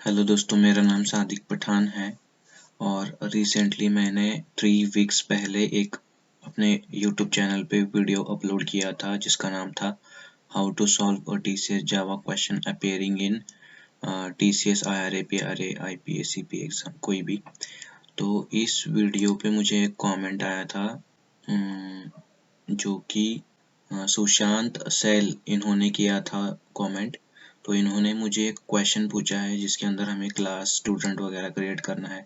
Hello दोस्तों, मेरा नाम सादिक पठान है और रिसेंटली मैंने 3 वीक्स पहले एक अपने यूट्यूब चैनल पे वीडियो अपलोड किया था जिसका नाम था how to solve a TCS Java question appearing in TCS IRA PRA IPS CPA exam कोई भी। तो इस वीडियो पे मुझे एक कमेंट आया था जो कि सुशांत सैल इन्होंने किया था कमेंट। तो इन्होंने मुझे एक क्वेश्चन पूछा है जिसके अंदर हमें क्लास स्टूडेंट वगैरह क्रिएट करना है।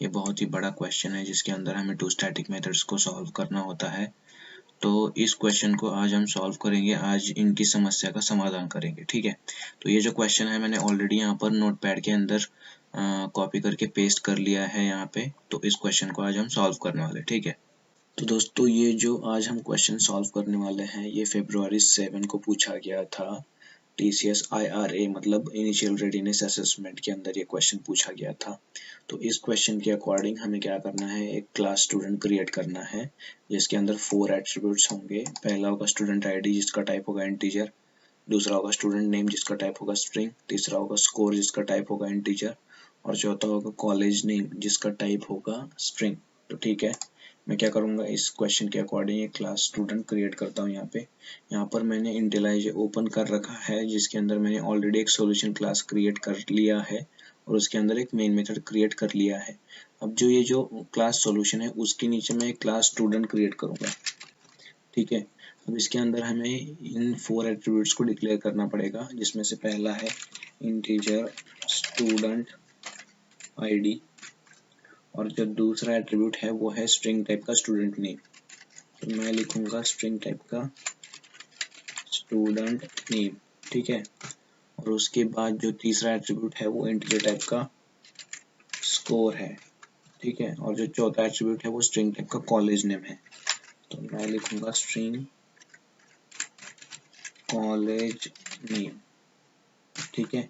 ये बहुत ही बड़ा क्वेश्चन है जिसके अंदर हमें 2 स्टैटिक मेथड्स को सॉल्व करना होता है। तो इस क्वेश्चन को आज हम सॉल्व करेंगे, आज इनकी समस्या का समाधान करेंगे, ठीक है। तो ये जो क्वेश्चन है मैंने ऑलरेडी यहाँ पर नोटपैड के अंदर कॉपी करके पेस्ट कर लिया है यहाँ पे। तो इस क्वेश्चन को आज हम सॉल्व करने वाले, ठीक है। तो दोस्तों, ये जो आज हम क्वेश्चन सॉल्व करने वाले हैं ये February 7 को पूछा गया था TCS IRA मतलब इनिशियल रेडीनेस असेसमेंट के अंदर ये क्वेश्चन पूछा गया था। तो इस क्वेश्चन के अकॉर्डिंग हमें क्या करना है, एक क्लास स्टूडेंट क्रिएट करना है जिसके अंदर 4 एट्रीब्यूट्स होंगे। पहला होगा स्टूडेंट आईडी जिसका टाइप होगा इंटीजर, दूसरा होगा स्टूडेंट नेम जिसका टाइप होगा स्ट्रिंग, तीसरा होगा स्कोर जिसका टाइप होगा इंटीजर और चौथा होगा कॉलेज नेम जिसका टाइप होगा स्ट्रिंग। तो ठीक है, मैं क्या करूंगा, इस क्वेश्चन के अकॉर्डिंग एक क्लास स्टूडेंट क्रिएट करता हूँ। यहाँ पर मैंने इंटेलाइज ओपन कर रखा है जिसके अंदर मैंने ऑलरेडी एक सॉल्यूशन क्लास क्रिएट कर लिया है और उसके अंदर एक मेन मेथड क्रिएट कर लिया है। अब ये जो क्लास सॉल्यूशन है उसके नीचे मैं एक क्लास स्टूडेंट क्रिएट करूंगा, ठीक है। अब इसके अंदर हमें इन 4 एट्रीब्यूट्स को डिक्लेयर करना पड़ेगा जिसमें से पहला है इंटीजर स्टूडेंट आईडी और जो दूसरा एट्रीब्यूट है वो है स्ट्रिंग टाइप का स्टूडेंट नेम। तो मैं लिखूंगा स्ट्रिंग टाइप का स्टूडेंट नेम, ठीक है। और उसके बाद जो तीसरा एट्रीब्यूट है वो इंटीजर टाइप का स्कोर है, ठीक है। और जो चौथा एट्रीब्यूट है वो स्ट्रिंग टाइप का कॉलेज नेम है। तो मैं लिखूंगा स्ट्रिंग कॉलेज नेम, ठीक है।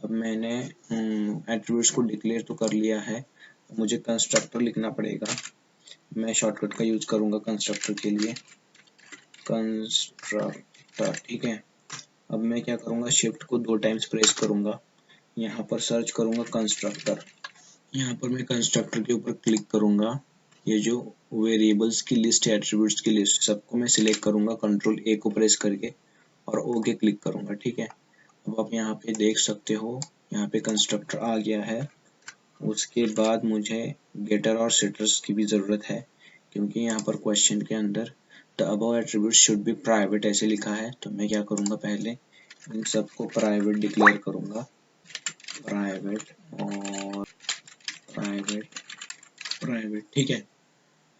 अब मैंने एट्रीब्यूट्स को डिक्लेयर तो कर लिया है, मुझे कंस्ट्रक्टर लिखना पड़ेगा। मैं शॉर्टकट का यूज करूंगा कंस्ट्रक्टर के लिए, कंस्ट्रक्टर, ठीक है। अब मैं क्या करूंगा, शिफ्ट को 2 टाइम्स प्रेस करूंगा, यहाँ पर सर्च करूंगा कंस्ट्रक्टर। यहाँ पर मैं कंस्ट्रक्टर के ऊपर क्लिक करूंगा, ये जो वेरिएबल्स की लिस्ट है, एट्रीब्यूट्स की लिस्ट, सबको मैं सिलेक्ट करूंगा कंट्रोल A को प्रेस करके और ओके क्लिक करूंगा, ठीक है। अब आप यहाँ पे देख सकते हो, यहाँ पे कंस्ट्रक्टर आ गया है। उसके बाद मुझे गेटर और सेटर्स की भी ज़रूरत है क्योंकि यहाँ पर क्वेश्चन के अंदर the above attribute should be private ऐसे लिखा है। तो मैं क्या करूँगा, पहले इन सबको प्राइवेट डिक्लेयर करूँगा, प्राइवेट और प्राइवेट प्राइवेट, ठीक है।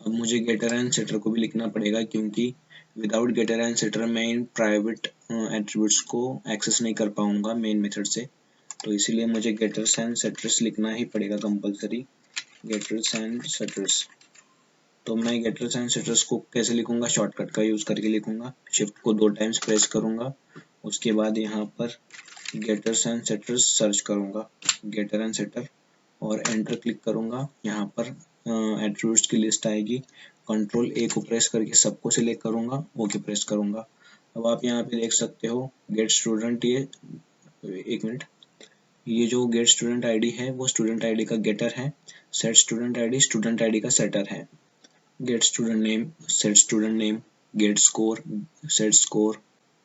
अब मुझे गेटर एंड सेटर को भी लिखना पड़ेगा क्योंकि विदाउट गेटर एंड सेटर मैं इन प्राइवेट एट्रीब्यूट्स को एक्सेस नहीं कर पाऊंगा मेन मेथड से। तो इसीलिए मुझे गेटर्स एंड सेटर्स लिखना ही पड़ेगा कंपलसरी, गेटर्स एंड सेटर्स। तो मैं गेटर्स एंड सेटर्स को कैसे लिखूंगा, शॉर्टकट का यूज करके लिखूंगा। शिफ्ट को 2 टाइम्स प्रेस करूंगा, उसके बाद यहाँ पर गेटर्स एंड सेटर्स सर्च करूंगा, गेटर एंड सेटर, और एंटर क्लिक करूंगा। यहाँ पर एट्रीब्यूट्स की लिस्ट आएगी, कंट्रोल A को प्रेस करके सबको सिलेक्ट करूंगा, ओके प्रेस करूंगा। अब आप यहाँ पे देख सकते हो गेट स्टूडेंट, ये एक मिनट, ये जो गेट स्टूडेंट आईडी है वो स्टूडेंट आईडी का गेटर है, सेट स्टूडेंट आईडी का सेटर है, get student name set student name, get score set score,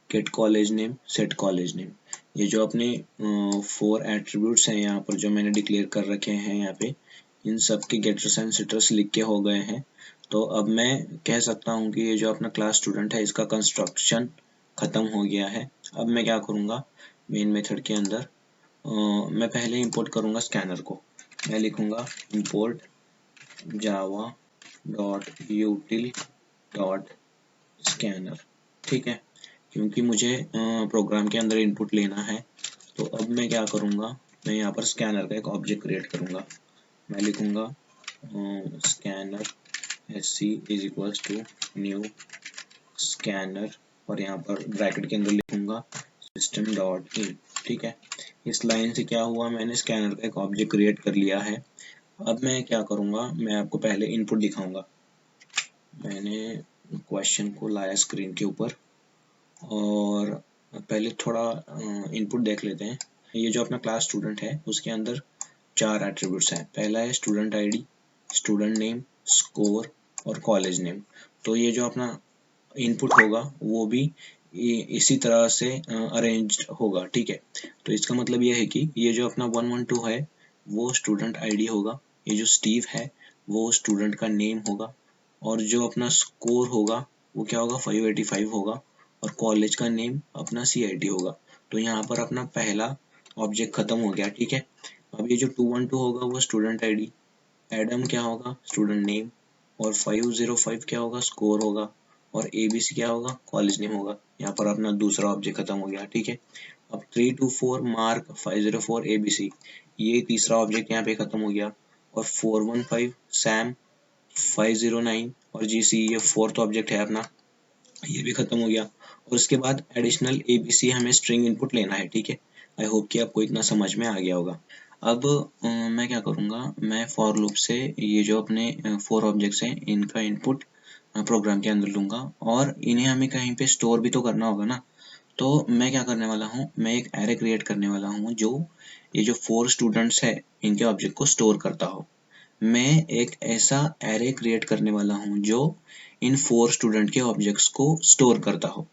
get college name set college name. ये जो अपने 4 एट्रीब्यूट्स हैं यहाँ पर जो मैंने डिक्लेयर कर रखे हैं यहाँ पे, इन सब के गेटर्स एंड सेटर्स लिख के हो गए हैं। तो अब मैं कह सकता हूँ कि ये जो अपना क्लास स्टूडेंट है इसका कंस्ट्रक्शन खत्म हो गया है। अब मैं क्या करूँगा, मेन मेथड के अंदर मैं पहले इंपोर्ट करूँगा स्कैनर को। मैं लिखूँगा import Java dot यूटिल dot scanner, ठीक है, क्योंकि मुझे प्रोग्राम के अंदर इनपुट लेना है। तो अब मैं क्या करूँगा, मैं यहाँ पर स्कैनर का एक ऑब्जेक्ट क्रिएट करूँगा। मैं लिखूँगा scanner sc is equals to new scanner और यहाँ पर ब्रैकेट के अंदर लिखूँगा सिस्टम डॉट इन, ठीक है। इस लाइन से क्या हुआ, मैंने स्कैनर का एक ऑब्जेक्ट क्रिएट कर लिया है। अब मैं क्या करूँगा, मैं आपको पहले इनपुट दिखाऊंगा। मैंने क्वेश्चन को लाया स्क्रीन के ऊपर और पहले थोड़ा इनपुट देख लेते हैं। ये जो अपना क्लास स्टूडेंट है उसके अंदर 4 एट्रीब्यूट्स हैं। पहला है student ID, student name, score और कॉलेज नेम। तो ये जो अपना इनपुट होगा वो भी इसी तरह से अरेंज्ड होगा, ठीक है। तो इसका मतलब ये है कि ये जो अपना 112 है वो स्टूडेंट आईडी होगा, ये जो स्टीव है वो स्टूडेंट का नेम होगा, और जो अपना स्कोर होगा वो क्या होगा 585 होगा, और कॉलेज का नेम अपना CIT होगा। तो यहाँ पर अपना पहला ऑब्जेक्ट खत्म हो गया, ठीक है। अब ये जो 212 होगा वो स्टूडेंट आईडी, एडम क्या होगा स्टूडेंट नेम, और 505 क्या होगा स्कोर होगा, और ABC क्या होगा कॉलेज नेम होगा। यहाँ पर अपना दूसरा ऑब्जेक्ट खत्म हो गया, ठीक है। अब 324 मार्क 504 ABC, ये तीसरा ऑब्जेक्ट यहाँ पे खत्म हो गया, और 415 सैम 509 और GC ये फोर्थ ऑब्जेक्ट है अपना, ये भी खत्म हो गया। और उसके बाद एडिशनल ABC हमें स्ट्रिंग इनपुट लेना है, ठीक है। आई होप कि आपको इतना समझ में आ गया होगा। अब मैं क्या करूँगा, मैं फॉर लूप से ये जो अपने 4 ऑब्जेक्ट्स हैं इनका इनपुट प्रोग्राम के अंदर लूँगा, और इन्हें हमें कहीं पे स्टोर भी तो करना होगा ना। तो मैं क्या करने वाला हूँ, मैं एक एरे क्रिएट करने वाला हूँ जो ये जो 4 स्टूडेंट्स है इनके ऑब्जेक्ट को स्टोर करता हो। मैं एक ऐसा एरे क्रिएट करने वाला हूँ जो इन 4 स्टूडेंट के ऑब्जेक्ट्स को स्टोर करता हो।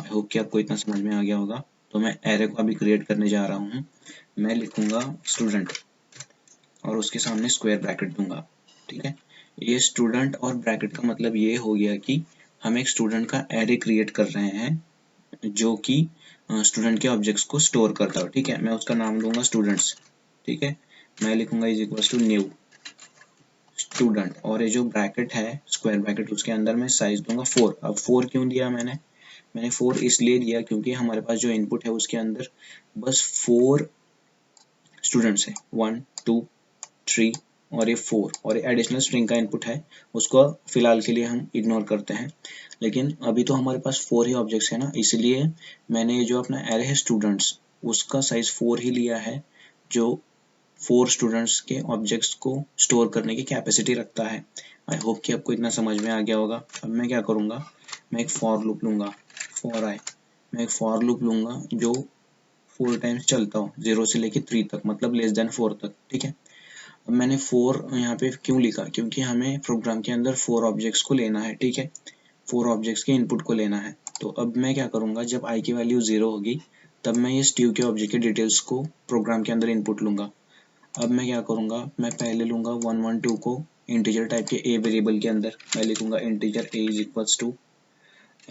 आई होप कि आपको इतना समझ में आ गया होगा। तो मैं एरे को अभी क्रिएट करने जा रहा हूँ। मैं लिखूंगा स्टूडेंट और उसके सामने स्क्वायर ब्रैकेट दूंगा, ठीक है। ये स्टूडेंट और ब्रैकेट का मतलब ये हो गया कि हम एक स्टूडेंट का एरे क्रिएट कर रहे हैं जो कि स्टूडेंट के ऑब्जेक्ट्स को स्टोर करता हो, ठीक है। मैं उसका नाम दूंगा स्टूडेंट्स, ठीक है। मैं लिखूंगा is equal to new student, और ये जो ब्रैकेट है स्क्वायर ब्रैकेट उसके अंदर मैं साइज दूंगा 4। अब 4 क्यों दिया मैंने 4 इसलिए दिया क्योंकि हमारे पास जो इनपुट है उसके अंदर बस 4 स्टूडेंट्स है, 1 2 3 और ये 4, और ये एडिशनल स्ट्रिंग का इनपुट है, उसको फिलहाल के लिए हम इग्नोर करते हैं। लेकिन अभी तो हमारे पास 4 ही ऑब्जेक्ट्स है ना, इसलिए मैंने ये जो अपना एरे है स्टूडेंट्स उसका साइज 4 ही लिया है, जो 4 स्टूडेंट्स के ऑब्जेक्ट्स को स्टोर करने की कैपेसिटी रखता है। आई होप कि आपको इतना समझ में आ गया होगा। अब मैं क्या करूँगा, मैं एक फॉर लूप लूँगा, फॉर आई, मैं एक फॉर लूप लूँगा जो 4 टाइम्स चलता हो 0 से लेके 3 तक, मतलब लेस देन 4 तक, ठीक है। अब मैंने 4 यहाँ पे क्यों लिखा, क्योंकि हमें प्रोग्राम के अंदर 4 ऑब्जेक्ट्स को लेना है, ठीक है। 4 ऑब्जेक्ट्स के इनपुट को लेना है। तो अब मैं क्या करूँगा, जब i की वैल्यू 0 होगी तब मैं ये स्टीव के ऑब्जेक्ट के डिटेल्स को प्रोग्राम के अंदर इनपुट लूँगा। अब मैं क्या करूँगा, मैं पहले लूँगा 112 को इंटीजर टाइप के a वेरिएबल के अंदर, मैं लिखूँगा integer a is equals to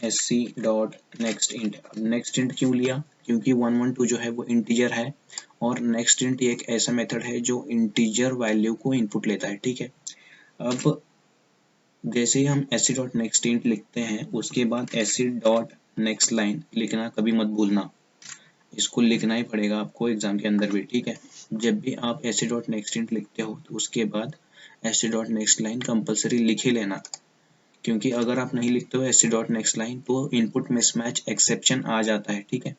sc dot next int. अब नेक्स्ट इंट क्यों लिया, क्योंकि 112 जो है वो इंटीजर है, और नेक्स्ट इंट एक ऐसा मेथड है जो इंटीजर वैल्यू को इनपुट लेता है, ठीक है। अब जैसे ही हम sc डॉट नेक्स्ट इंट लिखते हैं उसके बाद sc डॉट नेक्स्ट लाइन लिखना कभी मत भूलना, इसको लिखना ही पड़ेगा आपको एग्जाम के अंदर भी, ठीक है। जब भी आप sc डॉट नेक्स्ट इंट लिखते हो तो उसके बाद sc dot next line compulsory लिख ही लेना, क्योंकि अगर आप नहीं लिखते हो sc डॉट नेक्स्ट लाइन तो इनपुट मिसमैच एक्सेप्शन आ जाता है, ठीक है।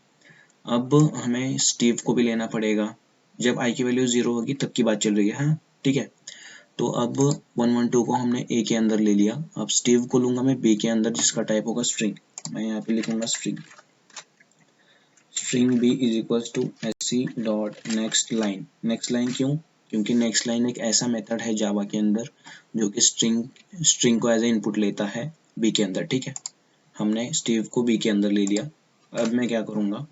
अब हमें स्टीव को भी लेना पड़ेगा, जब i की वैल्यू 0 होगी तब की बात चल रही है, हाँ ठीक है। तो अब 112 को हमने a के अंदर ले लिया, अब स्टीव को लूंगा मैं b के अंदर जिसका टाइप होगा स्ट्रिंग। मैं यहाँ पे लिखूंगा string b is equal to sc dot next line. Next line क्यों, क्योंकि नेक्स्ट लाइन एक ऐसा मेथड है जावा के अंदर जो कि स्ट्रिंग को एज ए इनपुट लेता है b के अंदर, ठीक है। हमने स्टीव को b के अंदर ले लिया। अब मैं क्या करूँगा,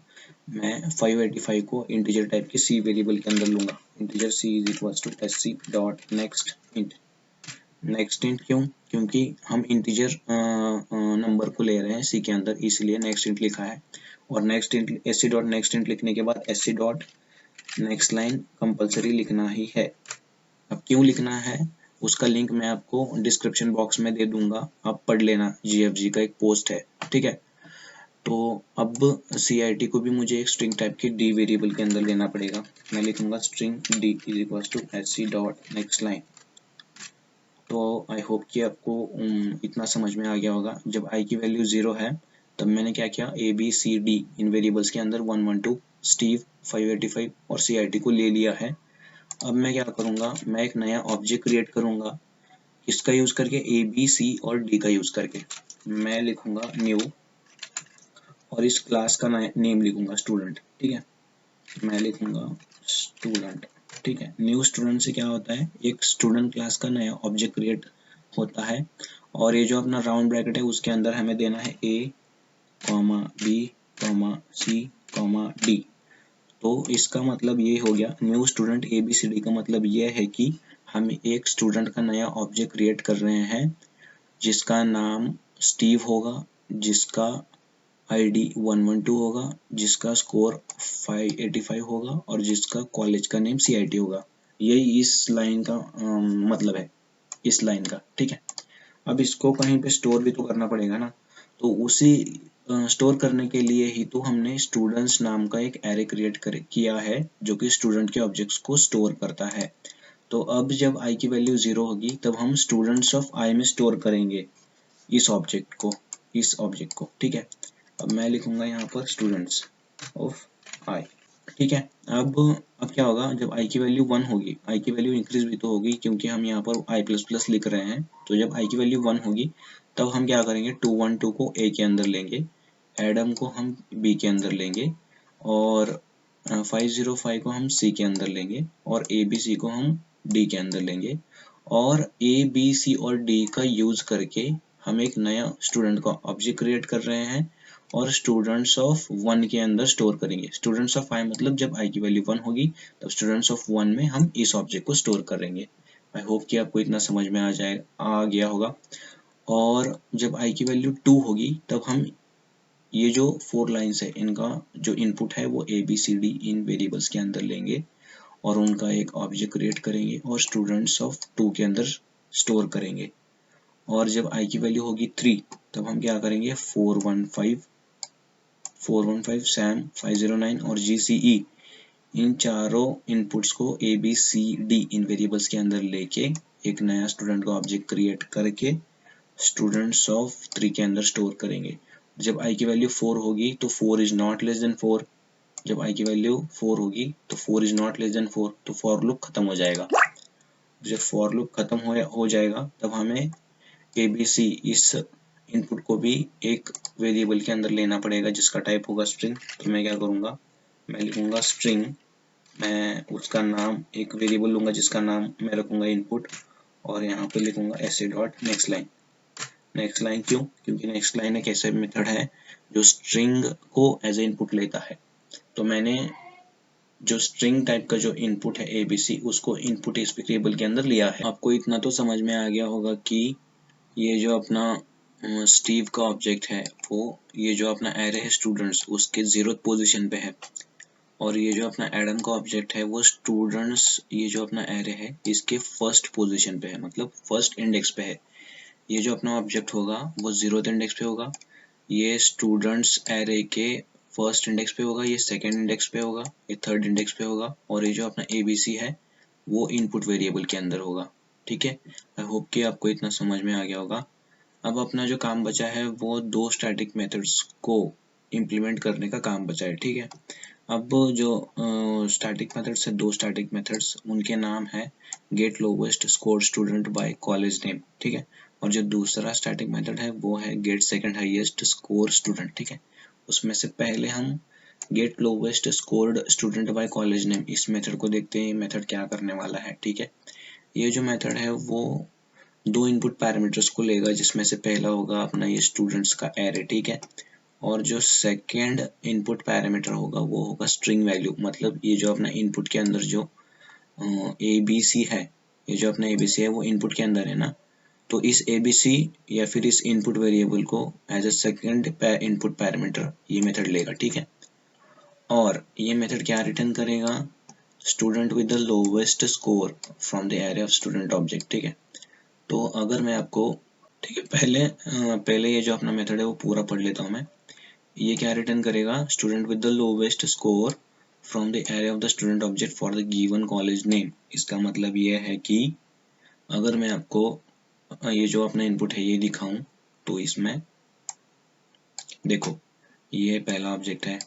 मैं 585 को इंटीजर टाइप के c वेरिएबल के अंदर लूंगा, integer c is equal to sc dot next int. Next int क्यों, क्योंकि हम इंटीजर नंबर को ले रहे हैं c के अंदर, इसलिए नेक्स्ट इंट लिखा है। और next int sc dot next int लिखने के बाद sc dot next line compulsory लिखना ही है। अब क्यों लिखना है उसका लिंक मैं आपको डिस्क्रिप्शन बॉक्स में दे दूंगा, आप पढ़ लेना, GFG का एक पोस्ट है, ठीक है। तो अब CIT को भी मुझे एक स्ट्रिंग टाइप के d वेरिएबल के अंदर लेना पड़ेगा। मैं लिखूंगा string d is equal to sc dot next line. तो आई होप कि आपको इतना समझ में आ गया होगा। जब i की वैल्यू 0 है तब मैंने क्या किया, a b c d in variables के अंदर 112 स्टीव 585 और CIT को ले लिया है। अब मैं क्या करूँगा, मैं एक नया ऑब्जेक्ट क्रिएट करूँगा, इसका यूज़ करके a b c और d का यूज़ करके। मैं लिखूँगा न्यू और इस क्लास का नेम लिखूँगा स्टूडेंट, ठीक है। मैं लिखूंगा स्टूडेंट, ठीक है। न्यू स्टूडेंट से क्या होता है, एक स्टूडेंट क्लास का नया ऑब्जेक्ट क्रिएट होता है, और ये जो अपना राउंड ब्रैकेट है उसके अंदर हमें देना है A, B, C, D। तो इसका मतलब ये हो गया, न्यू स्टूडेंट ABCD का मतलब ये है कि हम एक स्टूडेंट का नया ऑब्जेक्ट क्रिएट कर रहे हैं जिसका नाम स्टीव होगा, जिसका ID 112 होगा, जिसका स्कोर 585 होगा और जिसका कॉलेज का नेम CIT होगा। यही इस लाइन का मतलब है, इस लाइन का, ठीक है। अब इसको कहीं पे स्टोर भी तो करना पड़ेगा ना, तो उसी स्टोर करने के लिए ही तो हमने स्टूडेंट्स नाम का एक एरे क्रिएट किया है जो कि स्टूडेंट के ऑब्जेक्ट्स को स्टोर करता है। तो अब जब i की वैल्यू 0 होगी तब हम स्टूडेंट्स ऑफ i में स्टोर करेंगे इस ऑब्जेक्ट को, ठीक है। अब मैं लिखूंगा यहाँ पर स्टूडेंट्स ऑफ i, ठीक है। अब क्या होगा, जब i की वैल्यू 1 होगी, i की वैल्यू इंक्रीज भी तो होगी क्योंकि हम यहाँ पर i++ लिख रहे हैं, तो जब i की वैल्यू 1 होगी तब हम क्या करेंगे, 212 को a के अंदर लेंगे, एडम को हम b के अंदर लेंगे, और 505 को हम c के अंदर लेंगे, और abc को हम d के अंदर लेंगे, और a b c और d का यूज करके हम एक नया स्टूडेंट का ऑब्जेक्ट क्रिएट कर रहे हैं और स्टूडेंट्स ऑफ 1 के अंदर स्टोर करेंगे। स्टूडेंट्स ऑफ i मतलब जब i की वैल्यू 1 होगी तब स्टूडेंट्स ऑफ 1 में हम इस ऑब्जेक्ट को स्टोर करेंगे। आई होप कि आपको इतना समझ में आ गया होगा। और जब i की वैल्यू 2 होगी तब हम ये जो 4 लाइन्स है इनका जो इनपुट है वो ABCD इन वेरिएबल्स के अंदर लेंगे और उनका एक ऑब्जेक्ट क्रिएट करेंगे और स्टूडेंट्स ऑफ 2 के अंदर स्टोर करेंगे। और जब i की वैल्यू होगी 3 तब हम क्या करेंगे, 415 सैम 509 और GCE इन चारों इनपुट्स को ABCD इन वेरिएबल्स के अंदर लेके एक नया स्टूडेंट का ऑब्जेक्ट क्रिएट करके स्टूडेंट्स ऑफ 3 के अंदर स्टोर करेंगे। जब i की वैल्यू 4 होगी तो 4 इज नॉट लेस देन 4, जब i की वैल्यू 4 होगी तो 4 इज नॉट लेस देन 4, तो फॉर लूप खत्म हो जाएगा। जब फॉर लूप खत्म हो जाएगा तब हमें ABC इस इनपुट को भी एक वेरिएबल के अंदर लेना पड़ेगा जिसका टाइप होगा स्ट्रिंग। तो मैं क्या करूँगा, मैं लिखूँगा स्ट्रिंग, मैं उसका नाम एक वेरिएबल लूँगा जिसका नाम मैं रखूँगा इनपुट, और यहाँ पे लिखूँगा ऐसे dot next line. Next line क्यों, क्योंकि नेक्स्ट लाइन एक ऐसा मेथड है जो स्ट्रिंग को एज ए इनपुट लेता है। तो मैंने जो स्ट्रिंग टाइप का जो इनपुट है ABC उसको इनपुट इस वेरिएबल के अंदर लिया है। आपको इतना तो समझ में आ गया होगा कि ये जो अपना स्टीव का ऑब्जेक्ट है वो ये जो अपना एरे है स्टूडेंट्स उसके 0th पोजीशन पे है, और ये जो अपना एडम का ऑब्जेक्ट है वो स्टूडेंट्स ये जो अपना एरे है इसके फर्स्ट पोजीशन पे है, मतलब फर्स्ट इंडेक्स पे है। ये जो अपना ऑब्जेक्ट होगा वो 0th इंडेक्स पे होगा, ये स्टूडेंट्स एरे के फर्स्ट इंडेक्स पे होगा, ये सेकंड इंडेक्स पे होगा, ये थर्ड इंडेक्स पे होगा, और ये जो अपना ABC है वो इनपुट वेरिएबल के अंदर होगा, ठीक है। आई होप कि आपको इतना समझ में आ गया होगा। अब अपना जो काम बचा है वो 2 स्टैटिक मेथड्स को इम्प्लीमेंट करने का काम बचा है, ठीक है। अब जो स्टैटिक मेथड्स है, 2 स्टैटिक मेथड्स, उनके नाम है get lowest score student by college name, ठीक है। और जो दूसरा स्टैटिक मेथड है वो है get second highest score student, ठीक है। उसमें से पहले हम get lowest scored student by college name इस मेथड को देखते हैं, ये मेथड क्या करने वाला है, ठीक है। ये जो मेथड है वो 2 इनपुट पैरामीटर्स को लेगा जिसमें से पहला होगा अपना ये स्टूडेंट्स का एरे, ठीक है, और जो सेकेंड इनपुट पैरामीटर होगा वो होगा स्ट्रिंग वैल्यू, मतलब ये जो अपना इनपुट के अंदर जो ABC है, ये जो अपना ABC है वो इनपुट के अंदर है ना, तो इस ABC या फिर इस इनपुट वेरिएबल को as a second input parameter ये मेथड लेगा, ठीक है। और ये मेथड क्या रिटर्न करेगा, student with the lowest score from the array of student object, ठीक है। तो अगर मैं आपको, ठीक है, पहले ये जो अपना मेथड है वो पूरा पढ़ लेता हूँ मैं। ये क्या रिटर्न करेगा, student with the lowest score from the array of the student object for the given college name. इसका मतलब ये है कि अगर मैं आपको ये जो अपना इनपुट है ये दिखाऊं तो इसमें देखो ये पहला ऑब्जेक्ट है,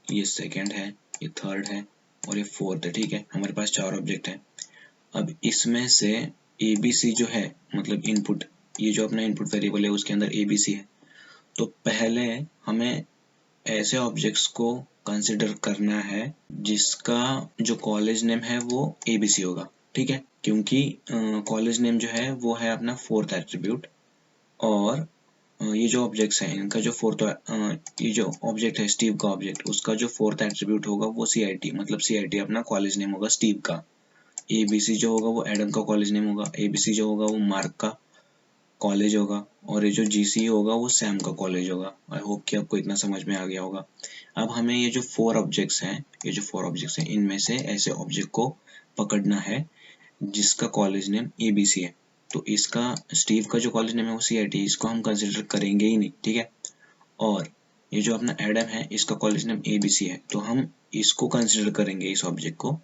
ये सेकंड है, ये थर्ड है और ये फोर्थ है, ठीक है। हमारे पास 4 ऑब्जेक्ट है। अब इसमें से ABC जो है, मतलब इनपुट, ये जो अपना इनपुट वेरिएबल है उसके अंदर ABC है, तो पहले हमें ऐसे ऑब्जेक्ट्स को कंसिडर करना है जिसका जो कॉलेज नेम है वो ABC होगा, ठीक है, क्योंकि कॉलेज नेम जो है वो है अपना फोर्थ एट्रीब्यूट, और ये जो ऑब्जेक्ट्स हैं इनका जो ये जो ऑब्जेक्ट है स्टीव का ऑब्जेक्ट, उसका जो फोर्थ एट्रीब्यूट होगा वो CIT, मतलब CIT अपना कॉलेज नेम होगा स्टीव का। ABC जो होगा वो एडम का कॉलेज नेम होगा, ABC जो होगा वो मार्क का कॉलेज होगा, और ये जो GC होगा वो सैम का कॉलेज होगा। आई होप कि आपको इतना समझ में आ गया होगा। अब हमें ये जो 4 ऑब्जेक्ट्स हैं, इनमें से ऐसे ऑब्जेक्ट को पकड़ना है जिसका कॉलेज नेम ABC है। तो इसका स्टीव का जो कॉलेज नेम है वो CIT, इसको हम कंसिडर करेंगे ही नहीं, ठीक है। और ये जो अपना एडम है इसका कॉलेज नेम ABC है, तो हम इसको कंसिडर करेंगे इस ऑब्जेक्ट को।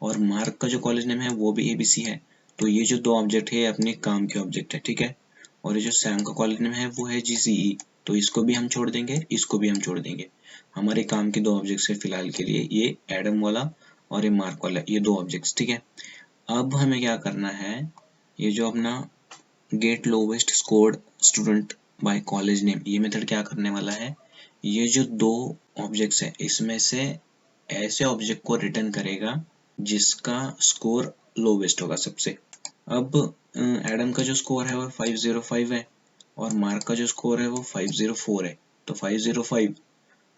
और मार्क का जो कॉलेज नेम है वो भी ABC है, तो ये जो 2 ऑब्जेक्ट है अपने काम के ऑब्जेक्ट है, ठीक है। और ये जो सैम का कॉलेज नेम है वो है GCE, तो इसको भी हम छोड़ देंगे, इसको भी हम छोड़ देंगे। हमारे काम के 2 ऑब्जेक्ट्स है फिलहाल के लिए, ये एडम वाला और ये मार्क वाला, ये 2 ऑब्जेक्ट्स, ठीक है। अब हमें क्या करना है, ये जो अपना get lowest scored student by college name, ये मेथड क्या करने वाला है, ये जो 2 ऑब्जेक्ट्स है इसमें से ऐसे ऑब्जेक्ट को रिटर्न करेगा जिसका स्कोर लोवेस्ट होगा सबसे। अब एडम का जो स्कोर है वो 505 है, और मार्क का जो स्कोर है वो 504 है। तो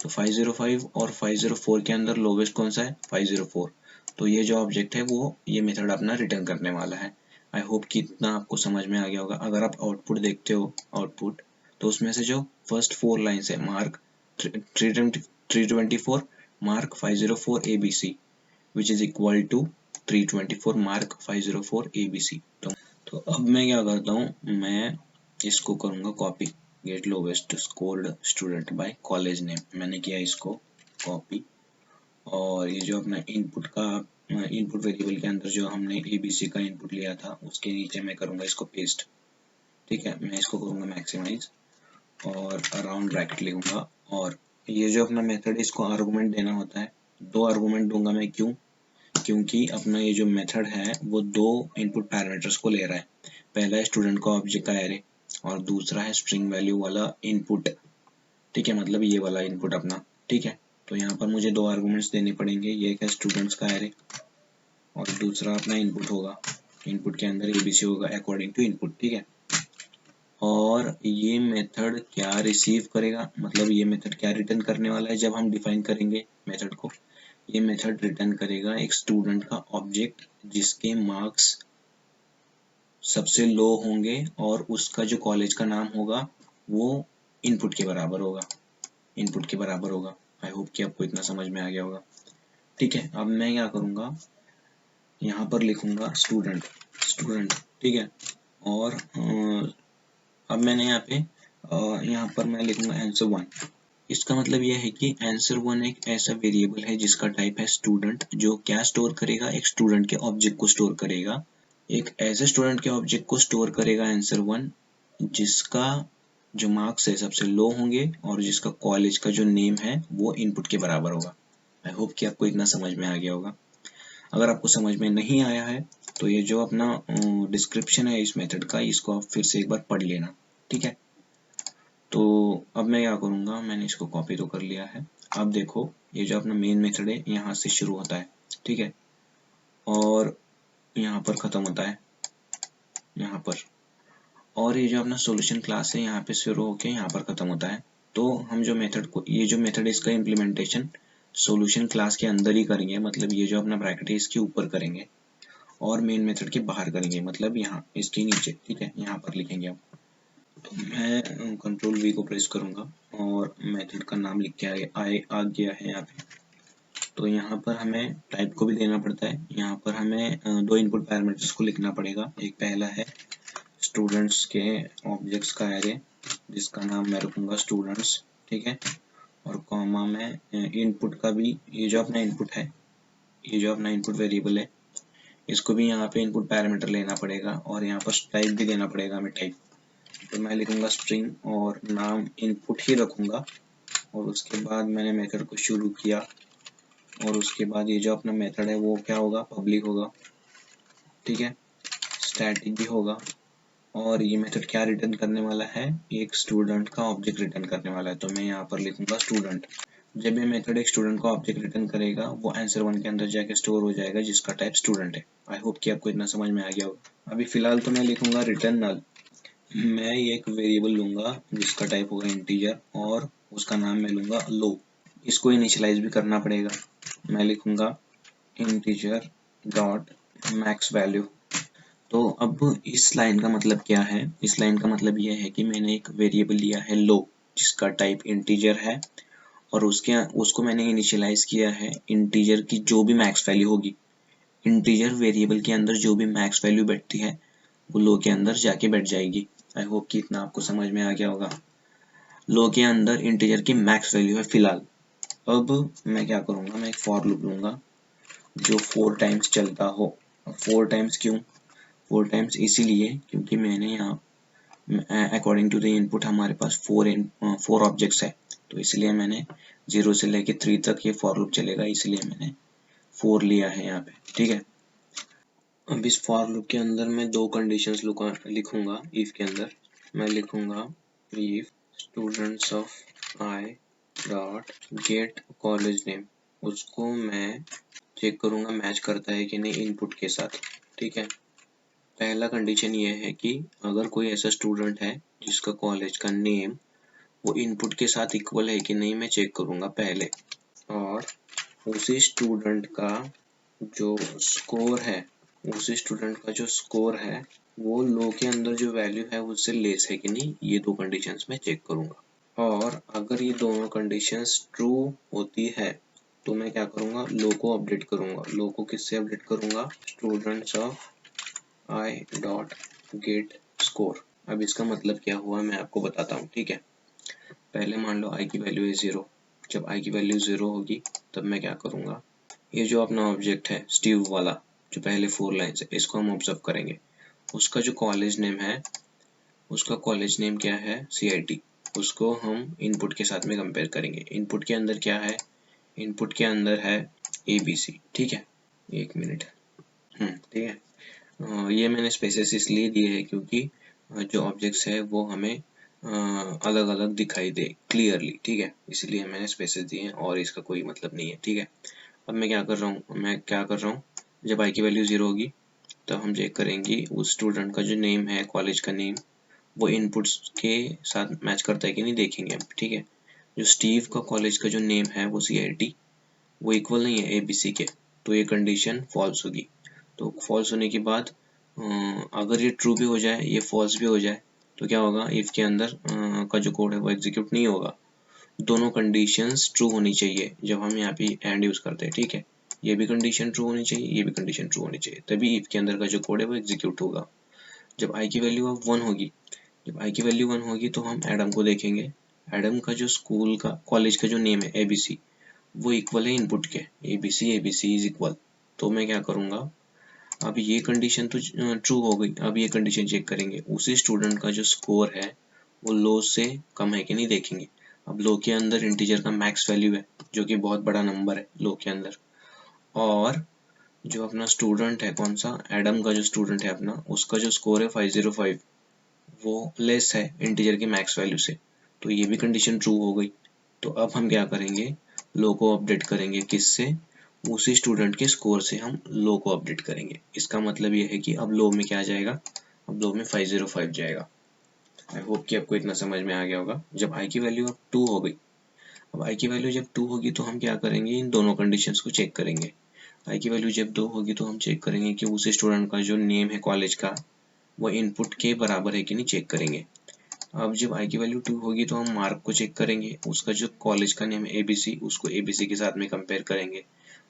505 और 504 के अंदर लोवेस्ट कौन सा है, 504। तो ये जो ऑब्जेक्ट है वो ये मेथड अपना रिटर्न करने वाला है। आई होप कि इतना आपको समझ में आ गया होगा। अगर आप आउटपुट देखते हो, आउटपुट तो उसमें से जो फर्स्ट 4 लाइन्स है, mark 324, mark 504 ABC, which is equal to 324 mark 504 ABC। तो अब मैं क्या करता हूँ, मैं इसको करूँगा copy, get lowest scored student by college name, मैंने किया इसको कॉपी। और ये जो अपना इनपुट वेरिएबल के अंदर जो हमने ABC का इनपुट लिया था उसके नीचे मैं करूँगा इसको पेस्ट, ठीक है। मैं इसको करूँगा मैक्सिमाइज और अराउंड ब्रैकेट लिखूंगा। और ये जो अपना मेथड है इसको आर्गुमेंट देना होता है, 2 आर्गुमेंट दूंगा मैं, क्योंकि अपना ये जो मेथड है वो 2 इनपुट पैरामीटर्स को ले रहा है। पहला है स्टूडेंट का ऑब्जेक्ट का एरे, और दूसरा है स्ट्रिंग वैल्यू वाला इनपुट, ठीक है, मतलब ये वाला इनपुट अपना, ठीक है। तो यहाँ पर मुझे 2 आर्गुमेंट्स देने पड़ेंगे, ये एक है स्टूडेंट्स का एरे और दूसरा अपना इनपुट होगा, इनपुट के अंदर ABC होगा अकॉर्डिंग टू इनपुट, ठीक है। और ये मेथड क्या रिसीव करेगा, मतलब ये मेथड क्या रिटर्न करने वाला है जब हम डिफाइन करेंगे मेथड को, ये मेथड रिटर्न करेगा एक स्टूडेंट का ऑब्जेक्ट जिसके मार्क्स सबसे लो होंगे और उसका जो कॉलेज का नाम होगा वो इनपुट के बराबर होगा, आई होप कि आपको इतना समझ में आ गया होगा, ठीक है। अब मैं क्या करूँगा, यहाँ पर लिखूंगा स्टूडेंट, ठीक है। और अब मैंने यहाँ पर मैं लिखूंगा आंसर 1। इसका मतलब यह है कि आंसर 1 एक ऐसा वेरिएबल है जिसका टाइप है स्टूडेंट, जो क्या स्टोर करेगा, एक स्टूडेंट के ऑब्जेक्ट को स्टोर करेगा, एक ऐसे स्टूडेंट के ऑब्जेक्ट को स्टोर करेगा आंसर 1 जिसका जो मार्क्स है सबसे लो होंगे और जिसका कॉलेज का जो नेम है वो इनपुट के बराबर होगा। आई होप कि आपको इतना समझ में आ गया होगा। अगर आपको समझ में नहीं आया है तो ये जो अपना डिस्क्रिप्शन है इस मेथड का, इसको आप फिर से एक बार पढ़ लेना, ठीक है। तो अब मैं क्या करूँगा, मैंने इसको कॉपी तो कर लिया है। अब देखो ये जो अपना मेन मेथड है यहाँ से शुरू होता है, ठीक है, और यहाँ पर ख़त्म होता है यहाँ पर, और ये जो अपना सॉल्यूशन क्लास है यहाँ पे शुरू होके यहाँ पर ख़त्म होता है। तो हम जो मेथड को, ये जो मेथड है इसका इम्प्लीमेंटेशन सॉल्यूशन क्लास के अंदर ही करेंगे, मतलब ये जो अपना ब्रैकेट है इसके ऊपर करेंगे और मेन मेथड के बाहर करेंगे, मतलब यहाँ इसके नीचे, ठीक है, यहाँ पर लिखेंगे आप। तो मैं कंट्रोल V को प्रेस करूँगा और मेथड का नाम लिख के आ गया है यहाँ पे। तो यहाँ पर हमें टाइप को भी देना पड़ता है, यहाँ पर हमें 2 इनपुट पैरामीटर्स को लिखना पड़ेगा। एक पहला है स्टूडेंट्स के ऑब्जेक्ट्स का एरे जिसका नाम मैं रखूँगा स्टूडेंट्स, ठीक है, और कॉमा में इनपुट का भी, ये जो अपना इनपुट है, ये जो अपना इनपुट वेरिएबल है इसको भी यहाँ पे इनपुट पैरामीटर लेना पड़ेगा और यहाँ पर टाइप भी देना पड़ेगा हमें टाइप। तो मैं लिखूँगा स्ट्रिंग और नाम इनपुट ही रखूँगा, और उसके बाद मैंने मेथड को शुरू किया और उसके बाद ये जो अपना मेथड है वो क्या होगा, पब्लिक होगा, ठीक है, स्टैटिक भी होगा। और ये मेथड क्या रिटर्न करने वाला है, एक स्टूडेंट का ऑब्जेक्ट रिटर्न करने वाला है। तो मैं यहाँ पर लिखूँगा स्टूडेंट, जब ये मेथड एक स्टूडेंट का ऑब्जेक्ट रिटर्न करेगा वो आंसर 1 के अंदर जाके स्टोर हो जाएगा जिसका टाइप स्टूडेंट है। आई होप कि आपको इतना समझ में आ गया होगा। अभी फिलहाल तो मैं लिखूंगा रिटर्न नल। मैं एक वेरिएबल लूंगा जिसका टाइप होगा इंटीजर और उसका नाम मैं लूंगा लो। इसको इनिशियलाइज भी करना पड़ेगा। मैं लिखूंगा इंटीजर डॉट मैक्स वैल्यू। तो अब इस लाइन का मतलब क्या है? इस लाइन का मतलब यह है कि मैंने एक वेरिएबल लिया है लो जिसका टाइप इंटीजर है और उसको मैंने इनिशियलाइज किया है इंटीजर की जो भी मैक्स वैल्यू होगी। इंटीजर वेरिएबल के अंदर जो भी मैक्स वैल्यू बैठती है वो लो के अंदर जाके बैठ जाएगी। आई होप कि इतना आपको समझ में आ गया होगा। लो के अंदर इंटीजर की मैक्स वैल्यू है फिलहाल। अब मैं क्या करूंगा, मैं एक फॉर लूप लूंगा जो 4 टाइम्स चलता हो। 4 टाइम्स क्यों? 4 टाइम्स इसीलिए क्योंकि मैंने यहाँ अकॉर्डिंग टू द इनपुट हमारे पास 4 ऑब्जेक्ट्स है, तो इसलिए मैंने 0 से लेके 3 तक ये फॉर लूप चलेगा, इसलिए मैंने 4 लिया है यहाँ पे। ठीक है, अब इस फॉर लूप के अंदर मैं 2 कंडीशंस लिखूंगा। इफ के अंदर मैं लिखूंगा if students of I dot get college name, उसको मैं चेक करूंगा मैच करता है कि नहीं इनपुट के साथ। ठीक है, पहला कंडीशन ये है कि अगर कोई ऐसा स्टूडेंट है जिसका कॉलेज का नेम वो इनपुट के साथ इक्वल है कि नहीं मैं चेक करूंगा पहले, और उसी स्टूडेंट का जो स्कोर है वो लो के अंदर जो वैल्यू है उससे लेस है कि नहीं, ये 2 कंडीशंस मैं चेक करूंगा। और अगर ये दोनों कंडीशंस ट्रू होती है तो मैं क्या करूंगा, लो को अपडेट करूंगा। लो को किससे अपडेट करूंगा? Students of I dot get score. अब इसका मतलब क्या हुआ मैं आपको बताता हूँ। ठीक है, पहले मान लो आई की वैल्यू है 0। जब आई की वैल्यू 0 होगी तब मैं क्या करूंगा, ये जो अपना ऑब्जेक्ट है स्टीव वाला जो पहले 4 लाइन्स है इसको हम ऑब्जर्व करेंगे। उसका जो कॉलेज नेम है, उसका कॉलेज नेम क्या है? CIT। उसको हम इनपुट के साथ में कंपेयर करेंगे। इनपुट के अंदर क्या है? इनपुट के अंदर है ABC। ठीक है, 1 मिनट। ठीक है, ये मैंने स्पेसेस इसलिए दिए है क्योंकि जो ऑब्जेक्ट्स है वो हमें अलग अलग दिखाई दे क्लियरली। ठीक है, इसलिए मैंने स्पेसेस दिए हैं और इसका कोई मतलब नहीं है। ठीक है, अब मैं क्या कर रहा हूँ, जब आई की वैल्यू 0 होगी तब हम चेक करेंगे उस स्टूडेंट का जो नेम है, कॉलेज का नेम, वो इनपुट्स के साथ मैच करता है कि नहीं देखेंगे। ठीक है, जो स्टीव का कॉलेज का जो नेम है वो CIT, वो इक्वल नहीं है ABC के, तो ये कंडीशन फॉल्स होगी। तो फॉल्स होने के बाद अगर ये ट्रू भी हो जाए, ये फॉल्स भी हो जाए, तो क्या होगा, इफ के अंदर का जो कोड है वो एग्जीक्यूट नहीं होगा। दोनों कंडीशंस ट्रू होनी चाहिए जब हम यहाँ पे एंड यूज करते हैं। ठीक है, ये भी कंडीशन ट्रू होनी चाहिए, ये भी कंडीशन ट्रू होनी चाहिए, तभी इफ के अंदर का जो कोड है वो एग्जीक्यूट होगा। जब आई की वैल्यू अब 1 होगी, तो हम एडम को देखेंगे। एडम का जो स्कूल का कॉलेज का जो नेम है ABC, वो इक्वल है इनपुट के, ABC इज इक्वल। तो मैं क्या करूंगा, अब ये कंडीशन तो ट्रू हो गई। अब ये कंडीशन चेक करेंगे, उसी स्टूडेंट का जो स्कोर है वो लो से कम है कि नहीं देखेंगे। अब लो के अंदर इंटीजर का मैक्स वैल्यू है जो कि बहुत बड़ा नंबर है लो के अंदर, और जो अपना स्टूडेंट है, कौन सा, एडम का जो स्टूडेंट है अपना, उसका जो स्कोर है 505, वो लेस है इंटीजर की मैक्स वैल्यू से, तो ये भी कंडीशन ट्रू हो गई। तो अब हम क्या करेंगे, लो को अपडेट करेंगे किससे, उसी स्टूडेंट के स्कोर से हम लो को अपडेट करेंगे। इसका मतलब ये है कि अब लो में क्या जाएगा, अब लो में 505 जाएगा। आई होप कि आपको इतना समझ में आ गया होगा। जब आई की वैल्यू अब 2 हो गई, अब आई की वैल्यू जब 2 होगी तो हम क्या करेंगे, इन दोनों कंडीशंस को चेक करेंगे। आई की वैल्यू जब 2 होगी तो हम चेक करेंगे कि उसी स्टूडेंट का जो नेम है कॉलेज का वो इनपुट के बराबर है कि नहीं, चेक करेंगे। अब जब आई की वैल्यू 2 होगी तो हम मार्क को चेक करेंगे, उसका जो कॉलेज का नेम है ABC, उसको ABC के साथ में कंपेयर करेंगे।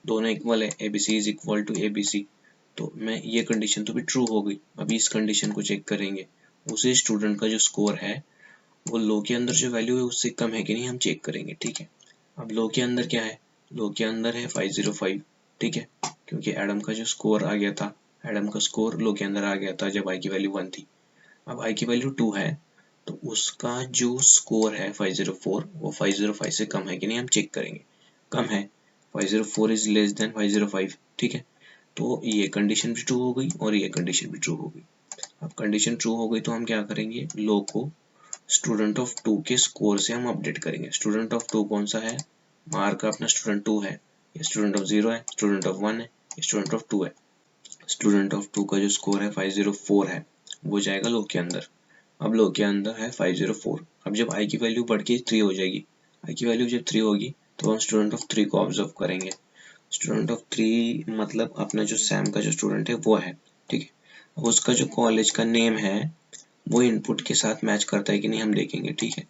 दोनों इक्वल है, ABC is equal to ABC, तो मैं ये कंडीशन तो भी ट्रू हो गई। अभी इस कंडीशन को चेक करेंगे, उसी स्टूडेंट का जो स्कोर है वो लो के अंदर जो वैल्यू है उससे कम है कि नहीं, हम चेक करेंगे। ठीक है, अब लो के अंदर क्या है, लो के अंदर है 505। ठीक है, क्योंकि एडम का जो स्कोर आ गया था, एडम का स्कोर लो के अंदर आ गया था जब आई की वैल्यू 1 थी। अब आई की वैल्यू 2 है तो उसका जो स्कोर है 504, वो 505 से कम है कि नहीं हम चेक करेंगे। कम है, 504 इज लेस देन 505। ठीक है, तो ये कंडीशन भी ट्रू हो गई और ये कंडीशन भी ट्रू हो गई। अब कंडीशन ट्रू हो गई तो हम क्या करेंगे, लो को स्टूडेंट ऑफ 2 के स्कोर से हम अपडेट करेंगे। स्टूडेंट ऑफ 2 कौन सा है, मार्क अपना स्टूडेंट 2 है, ये स्टूडेंट ऑफ 0 है, स्टूडेंट ऑफ 1 है, स्टूडेंट ऑफ 2 है। स्टूडेंट ऑफ 2 का जो स्कोर है 504 है, वो जाएगा लो के अंदर। अब लो के अंदर है 504। अब जब आई की वैल्यू बढ़ के 3 हो जाएगी, आई की वैल्यू जब 3 होगी तो हम स्टूडेंट ऑफ 3 को ऑब्जर्व करेंगे। स्टूडेंट ऑफ 3 मतलब अपना जो सैम का जो स्टूडेंट है वो है, ठीक है। अब उसका जो कॉलेज का नेम है वो इनपुट के साथ मैच करता है कि नहीं हम देखेंगे, ठीक है।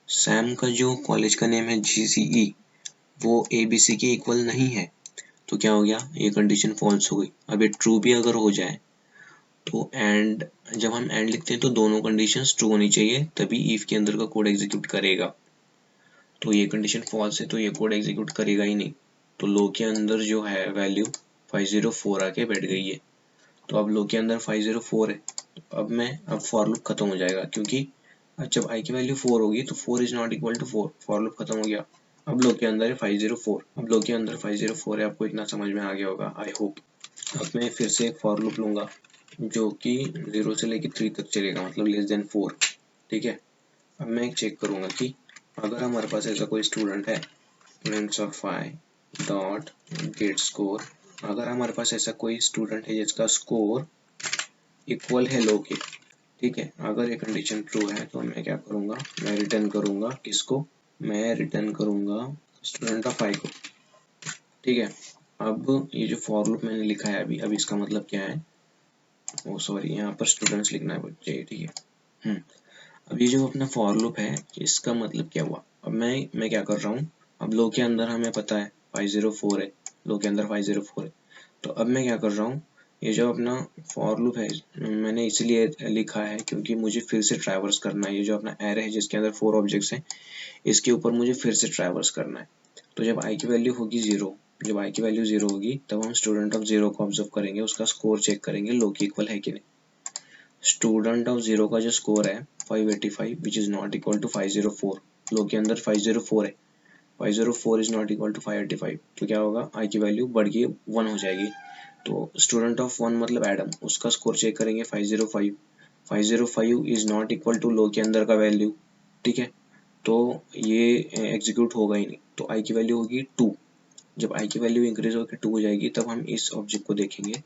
सैम का जो कॉलेज का नेम है GCE, वो ABC के इक्वल नहीं है, तो क्या हो गया, ये कंडीशन फॉल्स हो गई। अब ये ट्रू भी अगर हो जाए तो एंड, जब हम एंड लिखते हैं तो दोनों कंडीशंस ट्रू होनी चाहिए, तभी इफ के अंदर का कोड एग्जीक्यूट करेगा। तो ये कंडीशन फॉल्स है तो ये कोड एग्जीक्यूट करेगा ही नहीं। तो लो के अंदर जो है वैल्यू 504 आके बैठ गई है। तो अब लो के अंदर 504 है, तो अब फॉर लूप खत्म हो जाएगा, क्योंकि जब आई की वैल्यू 4 होगी तो 4 is not equal to 4, for loop खत्म हो गया। अब लो के अंदर है 504, अब लो के अंदर 504 है, आपको इतना समझ में आ गया होगा आई होप। अब मैं फिर से एक फॉर लूप लूंगा जो कि 0 से लेकर 3 तक चलेगा, मतलब लेस देन 4, ठीक है। अब मैं चेक करूंगा कि अगर हमारे पास ऐसा कोई स्टूडेंट है, students of i dot get score, अगर हमारे पास ऐसा कोई स्टूडेंट है जिसका स्कोर इक्वल है लो के, ठीक है, अगर ये कंडीशन ट्रू है तो मैं क्या करूंगा, मैं रिटर्न करूंगा किसको, मैं रिटर्न करूंगा स्टूडेंट ऑफ i को, ठीक है। अब ये जो फॉर लूप मैंने लिखा है अभी इसका मतलब क्या है, ओ सॉरी, यहाँ पर स्टूडेंट्स लिखना है बच्चे, ठीक है। अब ये जो अपना फॉर लूप है इसका मतलब क्या हुआ, अब मैं क्या कर रहा हूँ, अब लो के अंदर हमें पता है 504 है, लो के अंदर 504 है, तो अब मैं क्या कर रहा हूँ, ये जो अपना फॉर लूप है मैंने इसलिए लिखा है क्योंकि मुझे फिर से ट्रैवर्स करना है, ये जो अपना एरे है जिसके अंदर 4 ऑब्जेक्ट्स हैं, इसके ऊपर मुझे फिर से ट्रैवर्स करना है। तो जब आई की वैल्यू होगी 0, जब आई की वैल्यू 0 होगी तब हम स्टूडेंट ऑफ 0 को ऑब्जर्व करेंगे, उसका स्कोर चेक करेंगे लो के इक्वल है कि नहीं। स्टूडेंट ऑफ 0 का जो स्कोर है 585 which is not equal to 504, low के अंदर 504 है, 504 इज नॉट इक्वल टू 585, तो क्या होगा, आई की वैल्यू बढ़ के 1 हो जाएगी। तो स्टूडेंट ऑफ 1 मतलब एडम, उसका स्कोर चेक करेंगे 505, 505 is not equal to low के अंदर का वैल्यू, ठीक है। तो ये एग्जीक्यूट होगा ही नहीं, तो आई की वैल्यू होगी 2। जब आई की वैल्यू इंक्रीज होकर 2 हो जाएगी तब हम इस ऑब्जेक्ट को देखेंगे,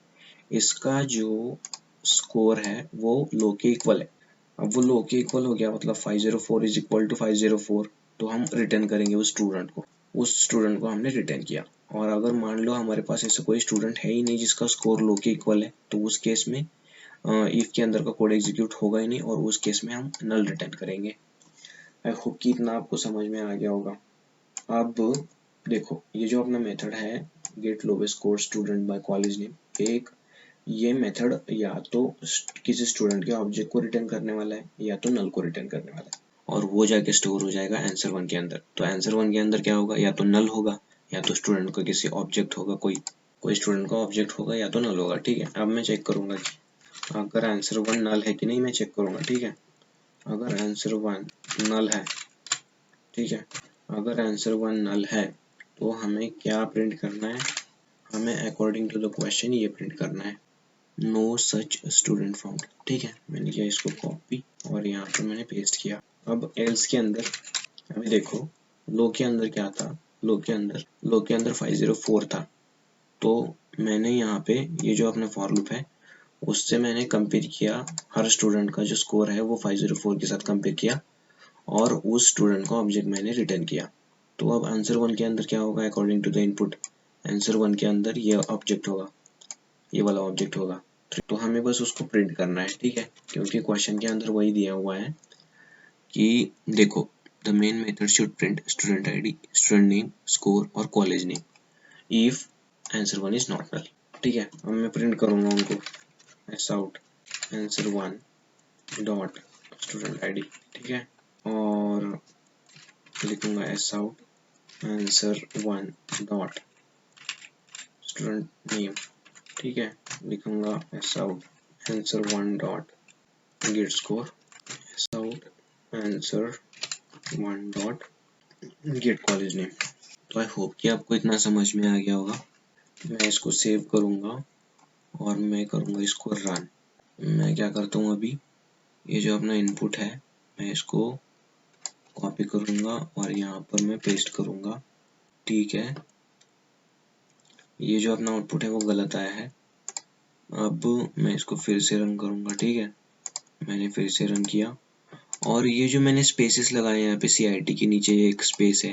इसका जो स्कोर है वो लो के इक्वल है। अब वो लो के इक्वल हो गया मतलब 504 इज इक्वल टू 504, तो हम रिटर्न करेंगे उस स्टूडेंट को हमने रिटर्न किया। और अगर मान लो हमारे पास ऐसा कोई स्टूडेंट है ही नहीं जिसका स्कोर लो के इक्वल है, तो उस केस में इफ के अंदर का कोड एग्जीक्यूट होगा ही नहीं, और उस केस में हम नल रिटर्न करेंगे। आई होप कि इतना आपको समझ में आ गया होगा। अब देखो ये जो अपना मेथड है get lowest score student by college name, एक ये मेथड या तो किसी स्टूडेंट के ऑब्जेक्ट को रिटर्न करने वाला है या तो नल को रिटर्न करने वाला है, और वो जाके स्टोर हो जाएगा आंसर 1 के अंदर। तो आंसर 1 के अंदर क्या होगा, या तो नल होगा या तो स्टूडेंट का किसी ऑब्जेक्ट होगा, कोई स्टूडेंट का ऑब्जेक्ट होगा या तो नल होगा, ठीक है। अब मैं चेक करूंगा कि अगर आंसर 1 नल है कि नहीं, मैं चेक करूंगा, ठीक है। अगर आंसर 1 नल है, ठीक है, अगर आंसर 1 नल है तो हमें क्या प्रिंट करना है, हमें अकॉर्डिंग टू द क्वेश्चन ये प्रिंट करना है, नो सच स्टूडेंट फाउंड, ठीक है। मैंने किया इसको कॉपी और यहाँ पर मैंने पेस्ट किया। अब एल्स के अंदर अभी देखो लो के अंदर क्या था, लो के अंदर 504 था, तो मैंने यहाँ पे ये जो अपना फॉर लूप है उससे मैंने कंपेयर किया, हर स्टूडेंट का जो स्कोर है वो 504 के साथ कंपेयर किया और उस स्टूडेंट का ऑब्जेक्ट मैंने रिटर्न किया। तो अब आंसर 1 के अंदर क्या होगा, according to the input answer 1 के अंदर ये ऑब्जेक्ट होगा, ये वाला ऑब्जेक्ट होगा। तो हमें बस उसको प्रिंट करना है, ठीक है, क्योंकि क्वेश्चन के अंदर वही दिया हुआ है कि देखो the main method should print student ID, student name, score और college name if answer 1 is not null, ठीक है। अब मैं प्रिंट करूंगा उनको S out answer 1 dot student ID, ठीक है, और लिखूंगा S out answer 1 dot student name, ठीक है, लिखूंगा S out answer 1 dot get score, S out answer 1 dot get college name. तो आई होप कि आपको इतना समझ में आ गया होगा। मैं इसको सेव करूंगा और मैं करूंगा इसको रन। मैं क्या करता हूँ अभी, ये जो अपना इनपुट है मैं इसको कॉपी करूंगा और यहाँ पर मैं पेस्ट करूंगा ठीक है, ये जो अपना आउटपुट है वो गलत आया है। अब मैं इसको फिर से रन करूँगा। ठीक है, मैंने फिर से रन किया और ये जो मैंने स्पेसेस लगाए यहाँ पे, CIT के नीचे एक स्पेस है,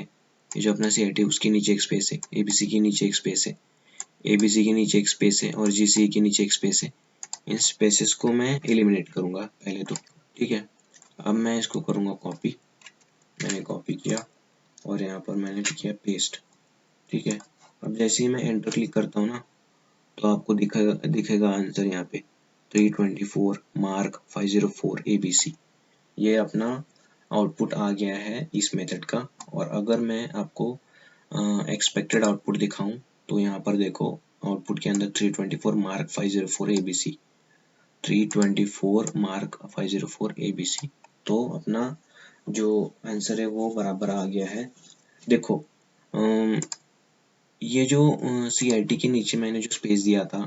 ये जो अपना CIT उसके नीचे एक स्पेस है, ABC के नीचे एक स्पेस है, ABC के नीचे एक स्पेस है और GCE के नीचे एक स्पेस है। इन स्पेसेस को मैं एलिमिनेट करूँगा पहले तो। ठीक है, अब मैं इसको करूँगा कॉपी। मैंने कॉपी किया और यहाँ पर मैंने किया पेस्ट। ठीक है, अब जैसे ही मैं एंटर क्लिक करता हूँ ना, तो आपको दिखेगा आंसर यहाँ पे 324 मार्क 504 ABC। ये अपना आउटपुट आ गया है इस मेथड का। और अगर मैं आपको एक्सपेक्टेड आउटपुट दिखाऊं तो यहाँ पर देखो, आउटपुट के अंदर 324 मार्क 504 ABC, 324 मार्क 504 ABC। तो अपना जो आंसर है वो बराबर आ गया है। देखो ये जो CIT के नीचे मैंने जो स्पेस दिया था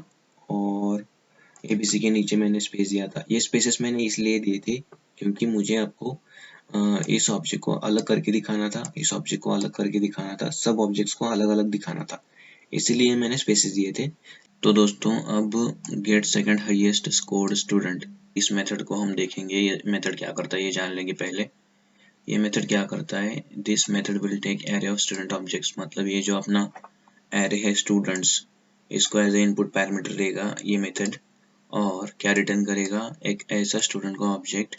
और ABC के नीचे मैंने स्पेस दिया था, ये स्पेसेस मैंने इसलिए दिए थे क्योंकि मुझे आपको इस ऑब्जेक्ट को अलग करके दिखाना था, इस ऑब्जेक्ट को अलग करके दिखाना था, सब ऑब्जेक्ट्स को अलग अलग दिखाना था, इसीलिए मैंने स्पेसेस दिए थे। तो दोस्तों अब get second highest scored student, इस मेथड को हम देखेंगे। ये मेथड क्या करता है ये जान लेंगे पहले। ये मेथड क्या करता है, this method will take array of student objects, मतलब ये जो अपना एरे है स्टूडेंट्स, इसको एज ए इनपुट पैरामीटर लेगा ये मेथड और क्या रिटर्न करेगा, एक ऐसा स्टूडेंट का object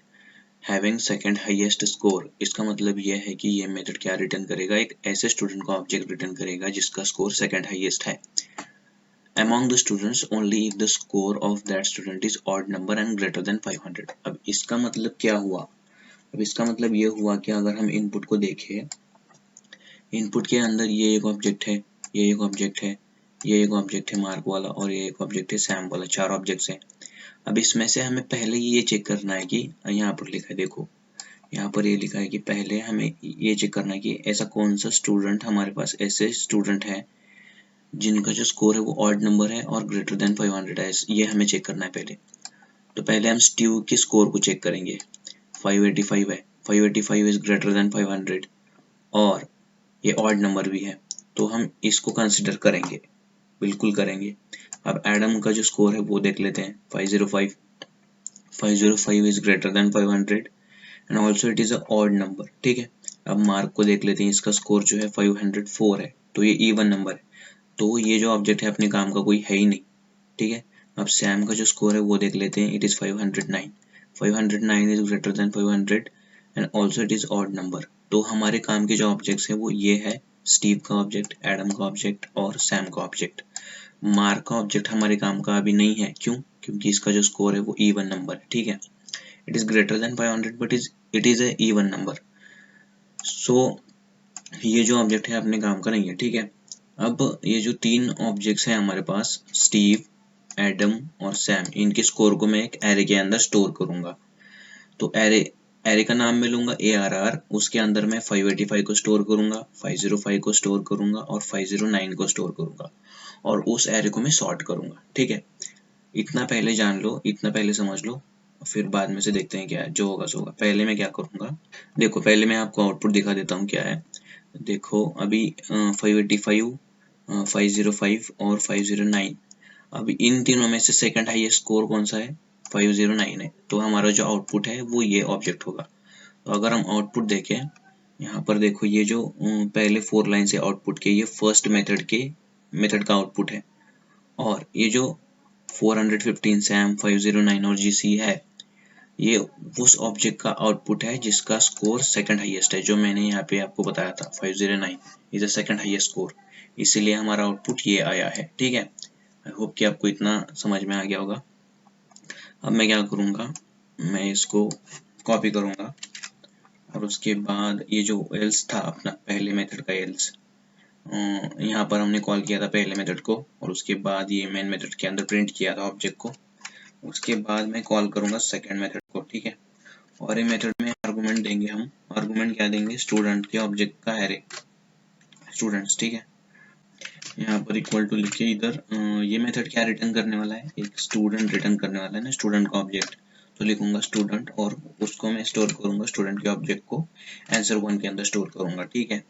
having second highest score. इसका मतलब यह है कि ये मेथड क्या रिटर्न करेगा, एक ऐसे स्टूडेंट का ऑब्जेक्ट रिटर्न करेगा जिसका स्कोर सेकंड हाईएस्ट है। Among the students only if the score of that student is odd number and greater than 500। अब इसका मतलब क्या हुआ, अब इसका मतलब ये हुआ कि अगर हम इनपुट को देखें, इनपुट के अंदर ये एक ऑब्जेक्ट है, ये एक ऑब्जेक्ट है, ये एक ऑब्जेक्ट है मार्क वाला और ये एक ऑब्जेक्ट है सैम वाला, 4 ऑब्जेक्ट्स हैं। अब इसमें से हमें पहले ये चेक करना है कि यहाँ पर लिखा है, देखो यहाँ पर ये लिखा है कि पहले हमें ये चेक करना है कि ऐसा कौन सा स्टूडेंट हमारे पास ऐसे स्टूडेंट है जिनका जो स्कोर है वो ऑड नंबर है और ग्रेटर देन 500 है, ये हमें चेक करना है पहले। तो पहले हम स्टीव के स्कोर को चेक करेंगे, 585 है, 585 इज ग्रेटर देन 500 और ये ऑड नंबर भी है, तो हम इसको कंसिडर करेंगे, बिल्कुल करेंगे। अब एडम का जो स्कोर है वो देख लेते हैं, 505, 505 is greater than 500 and also it is a odd number. ठीक है, अब मार्क को देख लेते हैं, इसका स्कोर जो है 504 है, तो ये इवन नंबर है, तो ये जो ऑब्जेक्ट है अपने काम का कोई है ही नहीं। ठीक है, अब सैम का जो स्कोर है वो देख लेते हैं, it is 509, 509 is greater than 500 and also it is odd number. तो हमारे काम के जो ऑब्जेक्ट्स हैं वो ये है, स्टीव का ऑब्जेक्ट, एडम का ऑब्जेक्ट और सैम का ऑब्जेक्ट। मार्क का ऑब्जेक्ट हमारे काम का अभी नहीं है, क्यों, क्योंकि इसका जो स्कोर है वो इवन नंबर है। ठीक है, it is greater than 500 but it is a even number, so ये जो ऑब्जेक्ट है अपने काम का नहीं है। ठीक है, अब ये जो 3 ऑब्जेक्ट्स हैं हमारे पास, स्टीव, एडम और सैम, इनके स्कोर को मैं एक एरे के अंदर स्टोर करूंगा। तो एरे का नाम मैं लूंगा ARR, उसके अंदर मैं 585 को स्टोर करूंगा, 505 को स्टोर करूंगा और 509 को स्टोर करूंगा और उस एरे को मैं सॉर्ट करूंगा। ठीक है, इतना पहले जान लो, इतना पहले समझ लो, फिर बाद में से देखते हैं क्या है, जो होगा सो होगा। पहले मैं क्या करूंगा, देखो पहले मैं आपको आउटपुट दिखा देता हूँ क्या है। देखो अभी 585, 505 और 509, अभी इन तीनों में से सेकंड हाईएस्ट स्कोर कौन सा है, 509 है, तो हमारा जो आउटपुट है वो ये ऑब्जेक्ट होगा। तो अगर हम आउटपुट देखें, यहाँ पर देखो ये जो पहले 4 लाइन से आउटपुट के, ये फर्स्ट मेथड का आउटपुट है और ये जो 415 सैम, 509 और GC है, ये उस ऑब्जेक्ट का आउटपुट है जिसका स्कोर सेकंड हाईएस्ट है, जो मैंने यहाँ पे आपको बताया था, 509 is the second highest score, इसीलिए हमारा आउटपुट ये आया है। ठीक है, आई होप कि आपको इतना समझ में आ गया होगा। अब मैं क्या करूँगा, मैं इसको कॉपी करूँगा और उसके बाद ये जो एल्स था अपना पहले मेथड का एल्स, यहाँ पर हमने कॉल किया था पहले मेथड को और उसके बाद ये मेन मेथड के अंदर प्रिंट किया था ऑब्जेक्ट को, उसके बाद मैं कॉल करूँगा सेकेंड मेथड को। ठीक है, और ये मेथड में आर्गुमेंट देंगे हम, आर्गुमेंट क्या देंगे, स्टूडेंट के ऑब्जेक्ट का एरे स्टूडेंट्स। ठीक है, यहाँ पर इक्वल टू लिख के इधर ये मेथड क्या रिटर्न करने वाला है, एक स्टूडेंट रिटर्न करने वाला है ना, स्टूडेंट का ऑब्जेक्ट, तो लिखूंगा स्टूडेंट और उसको मैं स्टोर करूंगा, स्टूडेंट के ऑब्जेक्ट को आंसर 1 के अंदर स्टोर करूंगा। ठीक है,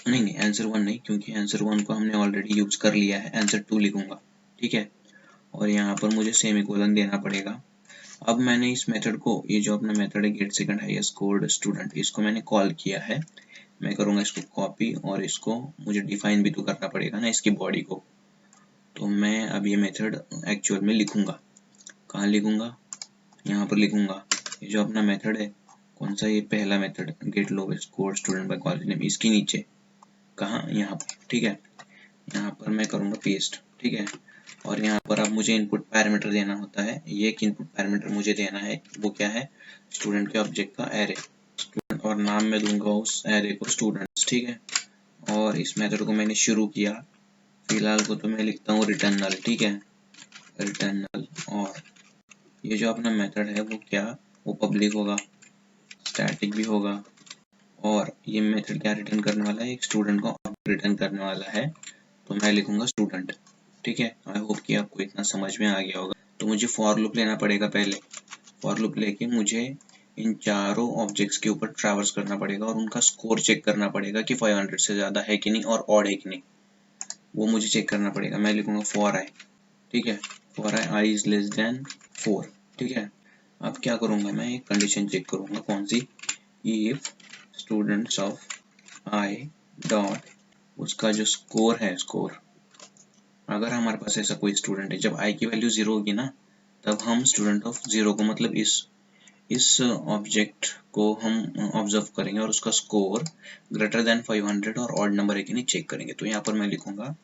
नहीं नहीं, आंसर 1 नहीं, क्योंकि आंसर 1 को हमने ऑलरेडी यूज कर लिया है, आंसर 2 लिखूंगा, ठीक है। और यहाँ पर मुझे सेमीकोलन देना पड़ेगा। अब मैंने इस मेथड को, ये जो अपना मेथड है get second highest scored student, इसको मैंने कॉल किया है। मैं करूँगा इसको कॉपी, और इसको मुझे डिफाइन भी तो करना पड़ेगा ना इसकी बॉडी को। तो मैं अब ये मेथड एक्चुअल में लिखूंगा। कहाँ लिखूंगा? यहाँ पर लिखूंगा। ये जो अपना मेथड है, कौन सा? ये पहला method, get lowest scored student by college name, इसके नीचे कहाँ? यहाँ पर, ठीक है। यहाँ पर मैं करूँगा पेस्ट, ठीक है। और यहाँ पर अब मुझे इनपुट पैरामीटर देना होता है। ये एक इनपुट पैरामीटर मुझे देना है, वो क्या है? स्टूडेंट के ऑब्जेक्ट का एरे, और नाम मैं दूंगा उस एरे को स्टूडेंट्स, ठीक है। और इस मेथड को मैंने शुरू किया, फिलहाल को तो मैं लिखता हूँ रिटर्न नल, ठीक है, रिटर्न नल। और ये जो अपना मेथड है वो क्या? वो पब्लिक होगा, स्टैटिक भी होगा। और ये मेथड क्या रिटर्न करने वाला है? एक स्टूडेंट को रिटर्न करने वाला है। तो मैं लिखूंगा स्टूडेंट, ठीक है। आई होप कि आपको इतना समझ में आ गया होगा। तो मुझे फॉर लूप लेना पड़ेगा पहले। फॉर लूप लेके मुझे इन चारों ऑब्जेक्ट्स के ऊपर ट्रैवर्स करना पड़ेगा और उनका स्कोर चेक करना पड़ेगा कि 500 से ज़्यादा है कि नहीं और ऑड है कि नहीं, वो मुझे चेक करना पड़ेगा। मैं लिखूंगा फॉर आई, ठीक है, for I is less than 4, ठीक है। अब क्या करूँगा? मैं एक कंडीशन चेक करूँगा, कौन सी? If students of I dot, उसका जो स्कोर है, स्कोर, अगर हमारे पास ऐसा कोई स्टूडेंट है, जब आई की वैल्यू 0 होगी ना, तब हम स्टूडेंट ऑफ 0 को, मतलब इस ऑब्जेक्ट को हम ऑब्जर्व करेंगे और उसका स्कोर ग्रेटर देन 500 और ऑड नंबर है कि नहीं चेक करेंगे। तो यहाँ पर मैं लिखूंगा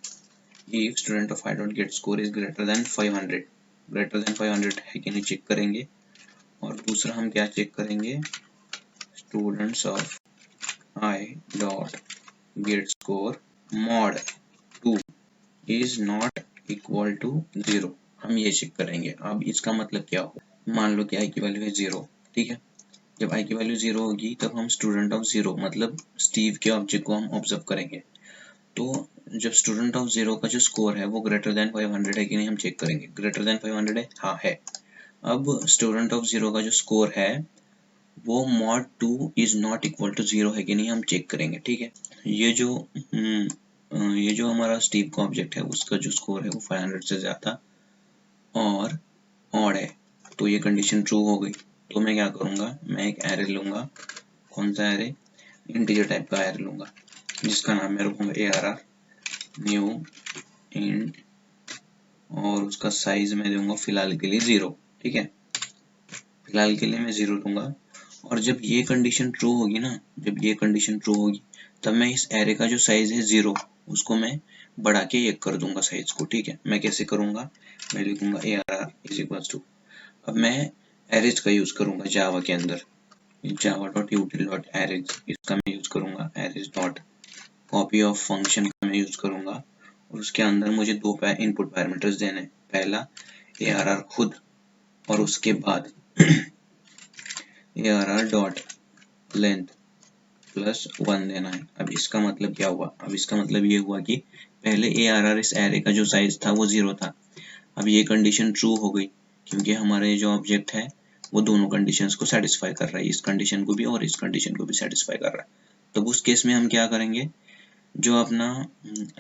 if student of I dot get score is greater than 500, greater than 500 है कि नहीं चेक करेंगे। और दूसरा हम क्या चेक करेंगे? Students of I dot get score mod 2 is not equal to 0, हम ये चेक करेंगे। अब इसका मतलब क्या हो? मान लो कि आई की वैल्यू है 0, ठीक है। जब आई की वैल्यू 0 होगी तब हम स्टूडेंट ऑफ 0, मतलब स्टीव के ऑब्जेक्ट को हम ऑब्जर्व करेंगे। तो जब स्टूडेंट ऑफ 0 का जो स्कोर है वो ग्रेटर देन 500 है कि नहीं हम चेक करेंगे। ग्रेटर देन 500 है, हाँ है। अब स्टूडेंट ऑफ 0 का जो स्कोर है वो mod 2 is not equal to 0 है कि नहीं हम चेक करेंगे, ठीक है। ये जो हमारा स्टीव का ऑब्जेक्ट है उसका जो स्कोर है वो 500 से ज़्यादा और ऑड है, तो ये कंडीशन ट्रू हो गई। तो मैं क्या करूँगा? मैं एक एरे लूँगा। कौन सा एरे? इंटीजर टाइप का एरे लूँगा, जिसका नाम मैं रखूँगा ARR न्यू इंट, और उसका साइज मैं दूंगा फिलहाल के लिए 0, ठीक है। फिलहाल के लिए मैं 0 दूंगा। और जब ये कंडीशन ट्रू होगी ना, जब ये कंडीशन ट्रू होगी, तब मैं इस एरे का जो साइज है 0, उसको मैं बढ़ा के 1 कर दूंगा साइज को, ठीक है। मैं कैसे करूँगा? मैं लिखूंगा ARR इज इक्वल टू, अब मैं एरेज का यूज करूंगा जावा के अंदर, जावा डॉट यूटिल डॉट एरेज, इसका मैं यूज करूंगा। Arrays dot copy of function का मैं यूज करूंगा, और उसके अंदर मुझे दो इनपुट पैरामीटर्स देने हैं। पहला ARR खुद, और उसके बाद ARR डॉट लेंथ प्लस 1 देना है। अब इसका मतलब क्या हुआ? अब इसका मतलब ये हुआ कि पहले ARR इस एरे का जो साइज था वो 0 था। अब ये कंडीशन ट्रू हो गई, क्योंकि हमारे जो ऑब्जेक्ट है वो दोनों कंडीशंस को सेटिस्फाई कर रहा है, इस कंडीशन को भी और इस कंडीशन को भी सेटिस्फाई कर रहा है। तो उस केस में हम क्या करेंगे? जो अपना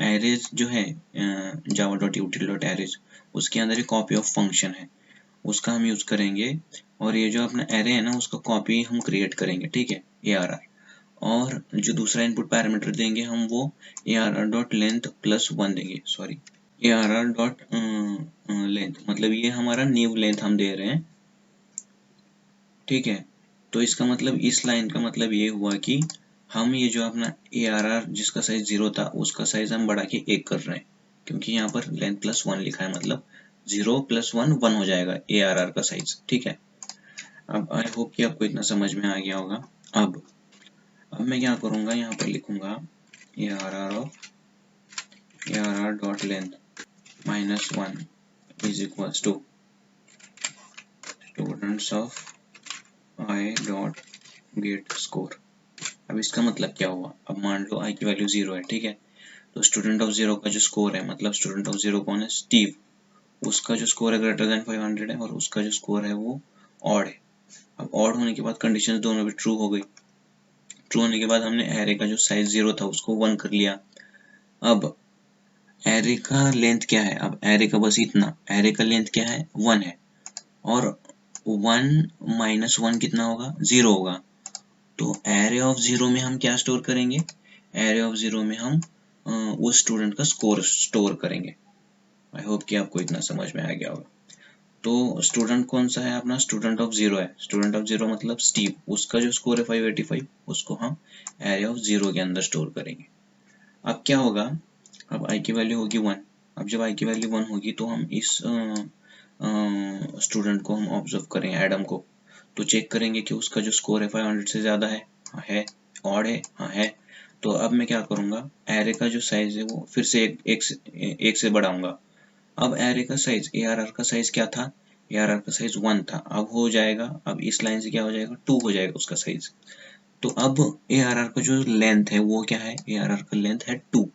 एरेज जो है जावा डॉट यूटिल डॉट एरेज, उसके अंदर एक कॉपी ऑफ फंक्शन है, उसका हम यूज करेंगे। और ये जो अपना एरे है ना, उसका कॉपी हम क्रिएट करेंगे, ठीक है, ARR। और जो दूसरा इनपुट पैरामीटर देंगे हम, वो ARR डॉट लेंथ प्लस 1 देंगे, सॉरी ARR डॉट लेंथ, मतलब ये हमारा न्यू लेंथ हम दे रहे हैं, ठीक है। तो इसका मतलब, इस लाइन का मतलब ये हुआ कि हम ये जो अपना ARR जिसका साइज 0 था उसका साइज हम बढ़ा के 1 कर रहे हैं, क्योंकि यहाँ पर लेंथ प्लस 1 लिखा है, मतलब 0 प्लस 1 1 हो जाएगा ARR का साइज, ठीक है। अब आई होप कि आपको इतना समझ में आ गया होगा। अब मैं क्या करूँगा? यहाँ पर लिखूंगा ARR dot length -1 is equals to students of I dot get score. अब इसका मतलब क्या हुआ? अब मान लो आई की वैल्यू 0 है, ठीक है। तो स्टूडेंट ऑफ 0 का जो स्कोर है, मतलब स्टूडेंट ऑफ 0 कौन है? स्टीव। उसका जो स्कोर है ग्रेटर देन 500 है, और उसका जो स्कोर है वो ऑड है। अब ऑड होने के बाद कंडीशन दोनों भी ट्रू हो गई, ट्रू होने के बाद हमने एरे का जो साइज 0 था उसको 1 कर लिया। अब एरे का लेंथ क्या है, अब एरे का बस इतना, एरे का लेंथ क्या है 1 है, और 1 माइनस 1 कितना होगा 0 होगा। तो एरे ऑफ 0 में हम क्या स्टोर करेंगे, एरे ऑफ 0 में हम उस स्टूडेंट का स्कोर स्टोर करेंगे। आई होप कि आपको इतना समझ में आ गया होगा। तो स्टूडेंट कौन सा है अपना, स्टूडेंट ऑफ 0 है, स्टूडेंट ऑफ 0 मतलब स्टीव, उसका जो स्कोर है 585, उसको हम एरे ऑफ 0 के अंदर स्टोर करेंगे। अब क्या होगा, अब i की वैल्यू होगी 1। अब जब i की वैल्यू 1 होगी तो हम इस स्टूडेंट को हम ऑब्जर्व करेंगे, एडम को, तो चेक करेंगे कि उसका जो स्कोर है 500 से ज़्यादा है, हाँ है, ऑड है, हाँ है। तो अब मैं क्या करूँगा, एरे का जो साइज है वो फिर से एक से बढ़ाऊंगा। अब एरे का साइज, ARR का साइज क्या था, ARR का साइज 1 था, अब हो जाएगा, अब इस लाइन से क्या हो जाएगा 2 हो जाएगा उसका साइज। तो अब ARR का जो लेंथ है वो क्या है, ARR का लेंथ है 2,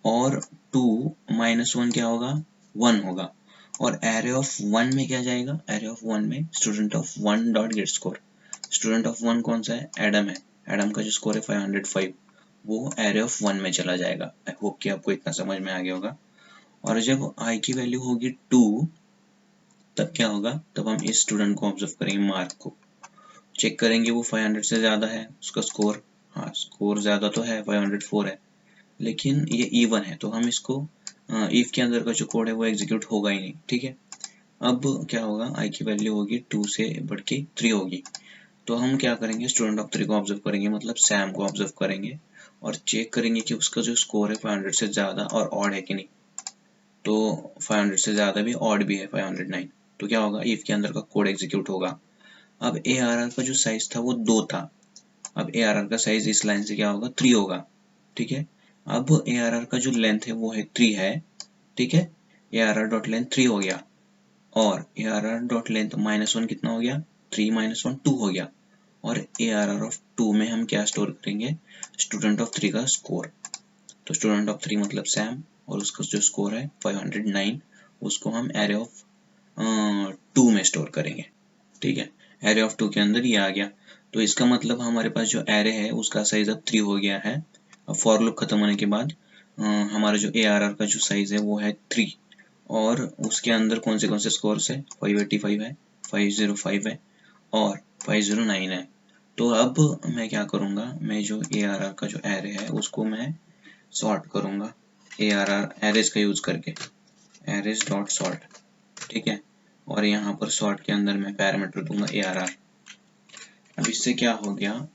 और 2 माइनस 1 क्या होगा 1 होगा, और एरे ऑफ 1 में क्या जाएगा, एरे ऑफ 1 में student of 1 dot get score, student of 1 कौन सा है, एडम है, एडम का जो स्कोर है 505, वो एरे ऑफ 1 में चला जाएगा। आई होप कि आपको इतना समझ में आ गया होगा। और जब i की वैल्यू होगी 2, तब क्या होगा, तब हम इस स्टूडेंट को ऑब्जर्व करेंगे, मार्क को चेक करेंगे, वो 500 से ज़्यादा है उसका स्कोर, हाँ स्कोर ज़्यादा तो है, 504 है, लेकिन ये इवन है, तो हम इसको इफ के अंदर का जो कोड है वो एग्जीक्यूट होगा ही नहीं, ठीक है। अब क्या होगा, i की वैल्यू होगी 2 से बढ़ के 3 होगी, तो हम क्या करेंगे, स्टूडेंट ऑफ 3 को ऑब्जर्व करेंगे, मतलब सैम को ऑब्जर्व करेंगे, और चेक करेंगे कि उसका जो स्कोर है 500 से ज़्यादा और ऑड है कि नहीं। तो 500 से ज़्यादा भी, ऑड भी है 509, तो क्या होगा, इफ के अंदर का कोड एग्जीक्यूट होगा। अब ARR का जो साइज था वो 2 था, अब ARR का साइज इस लाइन से क्या होगा 3 होगा, ठीक है। अब ARR का जो लेंथ है वो है 3 है, ठीक है, ARR डॉट लेंथ 3 हो गया, और ARR डॉट लेंथ माइनस 1 कितना हो गया, 3 माइनस 1 2 हो गया, और ARR ऑफ 2 में हम क्या स्टोर करेंगे, स्टूडेंट ऑफ 3 का स्कोर। तो स्टूडेंट ऑफ 3 मतलब सैम, और उसका जो स्कोर है 509, उसको हम एरे ऑफ 2 में स्टोर करेंगे, ठीक है। एरे ऑफ 2 के अंदर ये आ गया, तो इसका मतलब हमारे पास जो एरे है उसका साइज अब 3 हो गया है। अब फॉर लूप खत्म होने के बाद हमारा जो ARR का जो साइज है वो है 3, और उसके अंदर कौन से स्कोर्स है, 585 है, 505 है, और 509 है। तो अब मैं क्या करूँगा, मैं जो ARR का जो एरे है उसको मैं सॉर्ट करूँगा, ARR एरेज का यूज करके, एरेज डॉट सॉर्ट, ठीक है, और यहाँ पर सॉर्ट के अंदर मैं पैरामीटर दूंगा ARR। अब इससे क्या हो गया,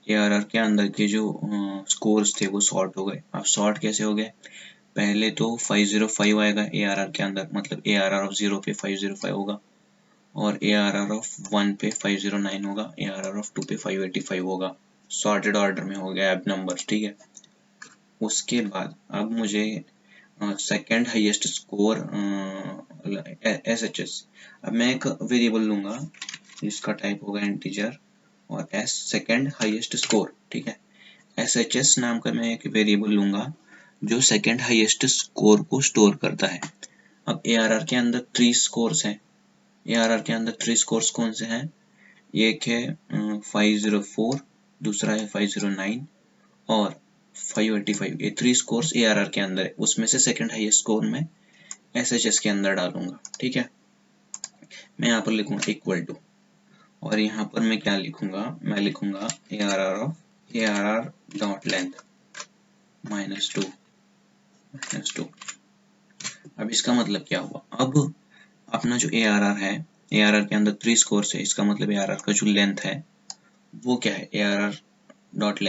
ARR के अंदर के जो स्कोर्स थे वो सॉर्ट हो गए। अब सॉर्ट कैसे हो गए, पहले तो 505 आएगा ARR के अंदर, मतलब ARR ऑफ 0 पे 505 होगा, और ARR ऑफ 1 पे 509 होगा, ARR ऑफ 2 पे 585 होगा, सॉर्टेड ऑर्डर में हो गया अब नंबर, ठीक है। उसके बाद अब मुझे सेकेंड हाईएस्ट स्कोर SHS, अब मैं एक वेरिएबल लूंगा जिसका टाइप होगा इंटीजर, और S सेकेंड हाईएस्ट स्कोर, ठीक है। SHS नाम का मैं एक वेरिएबल लूंगा जो सेकेंड हाईएस्ट स्कोर को स्टोर करता है। अब ARR के अंदर 3 स्कोर्स हैं, ARR के अंदर 3 स्कोर्स कौन से हैं, एक है 504, दूसरा है 509, और 585, ये 3 स्कोर्स ARR के अंदर है, उसमें से सेकेंड हाईएस्ट स्कोर मैं SHS के अंदर डालूंगा, ठीक है। मैं यहाँ पर लिखूंगा इक्वल टू, और यहाँ पर मैं क्या लिखूंगा, मैं लिखूंगा ARR डॉट लेंथ -2। अब इसका मतलब क्या हुआ, अब अपना जो ARR है, ARR के अंदर 3 स्कोर्स है, इसका मतलब ARR का जो लेंथ है वो क्या है, ARR डॉट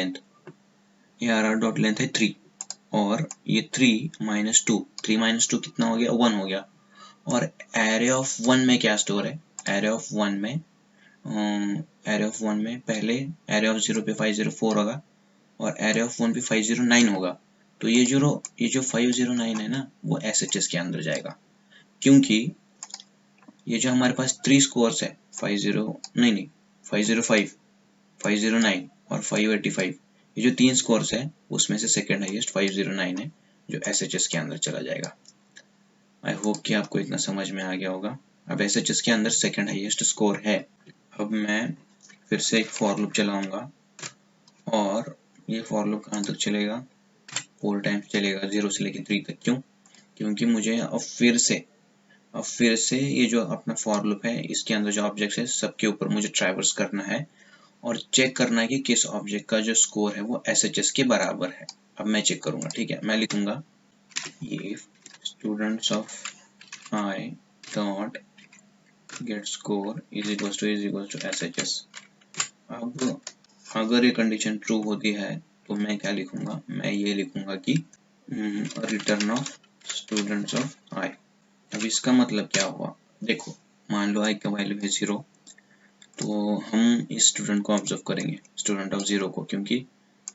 लेंथ है 3, और ये 3 माइनस 2, 3 माइनस 2 कितना हो गया 1 हो गया, और एरे ऑफ 1 में क्या स्टोर है, एरे ऑफ 1 में पहले एरे ऑफ 0 पे 504 होगा, और एरे ऑफ 1 पे 509 होगा, तो ये जो 509 है ना वो SHS के अंदर जाएगा, क्योंकि ये जो हमारे पास 3 स्कोर्स है 505, 509 और 585, ये जो 3 स्कोर्स है उसमें से सेकेंड हाईएस्ट 509 है जो SHS के अंदर चला जाएगा। आई होप कि आपको इतना समझ में आ गया होगा। अब SHS के अंदर सेकेंड हाईएस्ट स्कोर है। अब मैं फिर से एक फॉर लूप चलाऊंगा, और ये फॉर लूप कहाँ तक चलेगा, 4 टाइम्स चलेगा 0 से लेकर 3 तक। क्यों? क्योंकि मुझे अब फिर से ये जो अपना फॉर लूप है इसके अंदर जो ऑब्जेक्ट है सबके ऊपर मुझे ट्रैवर्स करना है और चेक करना है कि किस ऑब्जेक्ट का जो स्कोर है वो SHS के बराबर है। अब मैं चेक करूंगा, ठीक है। मैं लिखूंगा if students of I dot get score is equals to SHS। अब अगर ये कंडीशन ट्रू होती है तो मैं क्या लिखूंगा, मैं ये लिखूंगा कि रिटर्न ऑफ स्टूडेंट्स ऑफ आई। अब इसका मतलब क्या हुआ, देखो मान लो आई का वैल्यू है 0, तो हम इस स्टूडेंट को ऑब्जर्व करेंगे, स्टूडेंट ऑफ 0 को, क्योंकि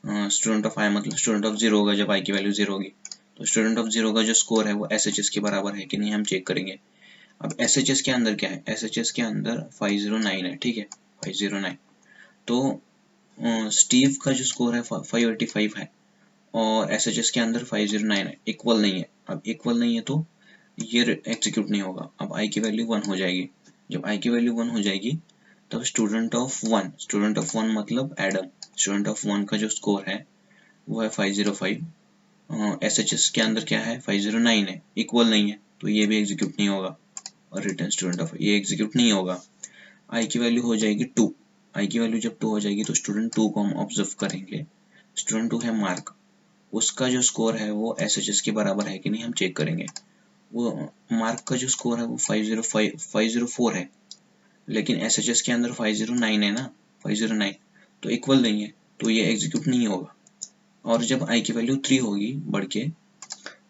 स्टूडेंट ऑफ आई मतलब स्टूडेंट ऑफ 0 होगा जब आई की वैल्यू 0 होगी। तो स्टूडेंट ऑफ 0 का जो स्कोर है वो SHS के बराबर है कि नहीं हम चेक करेंगे। अब SHS के अंदर क्या है, SHS के अंदर 509 है, ठीक है 509। तो स्टीव का जो स्कोर है 585 है और SHS के अंदर 509 है, इक्वल नहीं है। अब इक्वल नहीं है तो ये एग्जीक्यूट नहीं होगा। अब आई की वैल्यू 1 हो जाएगी, जब आई की वैल्यू 1 हो जाएगी तब स्टूडेंट ऑफ 1 मतलब एडम, स्टूडेंट ऑफ 1 का जो स्कोर है वो है 505। SHS के अंदर क्या है 509 है, इक्वल नहीं है तो ये भी एग्जीक्यूट नहीं होगा। और रिटर्न स्टूडेंट ऑफ ये एग्जीक्यूट नहीं होगा। आई की वैल्यू हो जाएगी 2, आई की वैल्यू जब 2 हो जाएगी तो स्टूडेंट 2 को हम ऑब्जर्व करेंगे। स्टूडेंट 2 है मार्क, उसका जो स्कोर है वो SHS के बराबर है कि नहीं हम चेक करेंगे। वो मार्क का जो स्कोर है वो 504 है, लेकिन SHS के अंदर 509 है ना, 509 तो इक्वल नहीं है तो ये एग्जीक्यूट नहीं होगा। और जब आई की वैल्यू 3 होगी बढ़ के,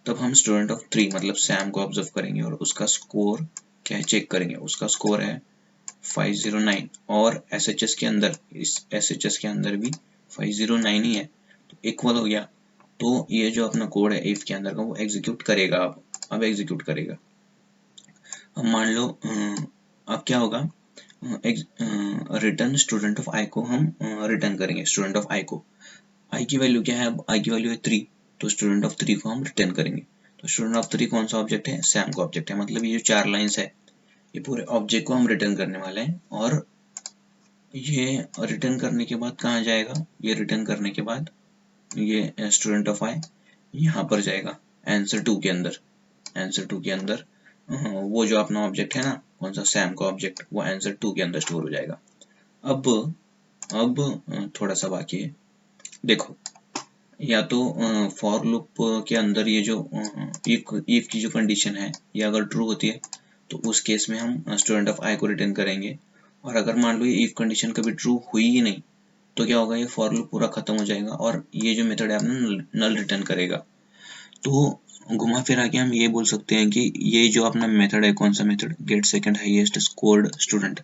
तब हम स्टूडेंट ऑफ 3 मतलब सैम को ऑब्जर्व करेंगे और उसका स्कोर क्या है चेक करेंगे। उसका स्कोर है 509 और SHS के अंदर, इस SHS के अंदर भी 509 ही है तो इक्वल हो गया। तो ये जो अपना कोड है इफ के अंदर का वो एग्जीक्यूट करेगा। अब एग्जीक्यूट करेगा। अब मान लो अब क्या होगा, रिटर्न स्टूडेंट ऑफ आई को हम रिटर्न करेंगे, स्टूडेंट ऑफ आई को। आई की वैल्यू क्या है, अब आई की वैल्यू है 3, तो स्टूडेंट ऑफ 3 को हम रिटर्न करेंगे। तो स्टूडेंट ऑफ 3 कौन सा ऑब्जेक्ट है, सैम का ऑब्जेक्ट है। मतलब ये जो 4 लाइंस है ये पूरे ऑब्जेक्ट को हम रिटर्न करने वाले हैं। और ये रिटर्न करने के बाद कहाँ जाएगा, ये रिटर्न करने के बाद ये स्टूडेंट ऑफ आई यहाँ पर जाएगा आंसर 2 के अंदर। आंसर 2 के अंदर वो जो अपना ऑब्जेक्ट है ना, कौन सा सैम का ऑब्जेक्ट, वो आंसर 2 के अंदर स्टोर हो जाएगा। अब थोड़ा सा बाकी है, देखो या तो फॉर लूप के अंदर ये जो इफ की जो कंडीशन है ये अगर ट्रू होती है तो उस केस में हम स्टूडेंट ऑफ आई को रिटर्न करेंगे। और अगर मान लो ये इफ कंडीशन कभी ट्रू हुई ही नहीं तो क्या होगा, ये फॉर लूप पूरा खत्म हो जाएगा और ये जो मेथड है अपना नल रिटर्न करेगा। तो घुमा फिरा के हम ये बोल सकते हैं कि ये जो अपना मेथड है, कौन सा method, get second highest scored student,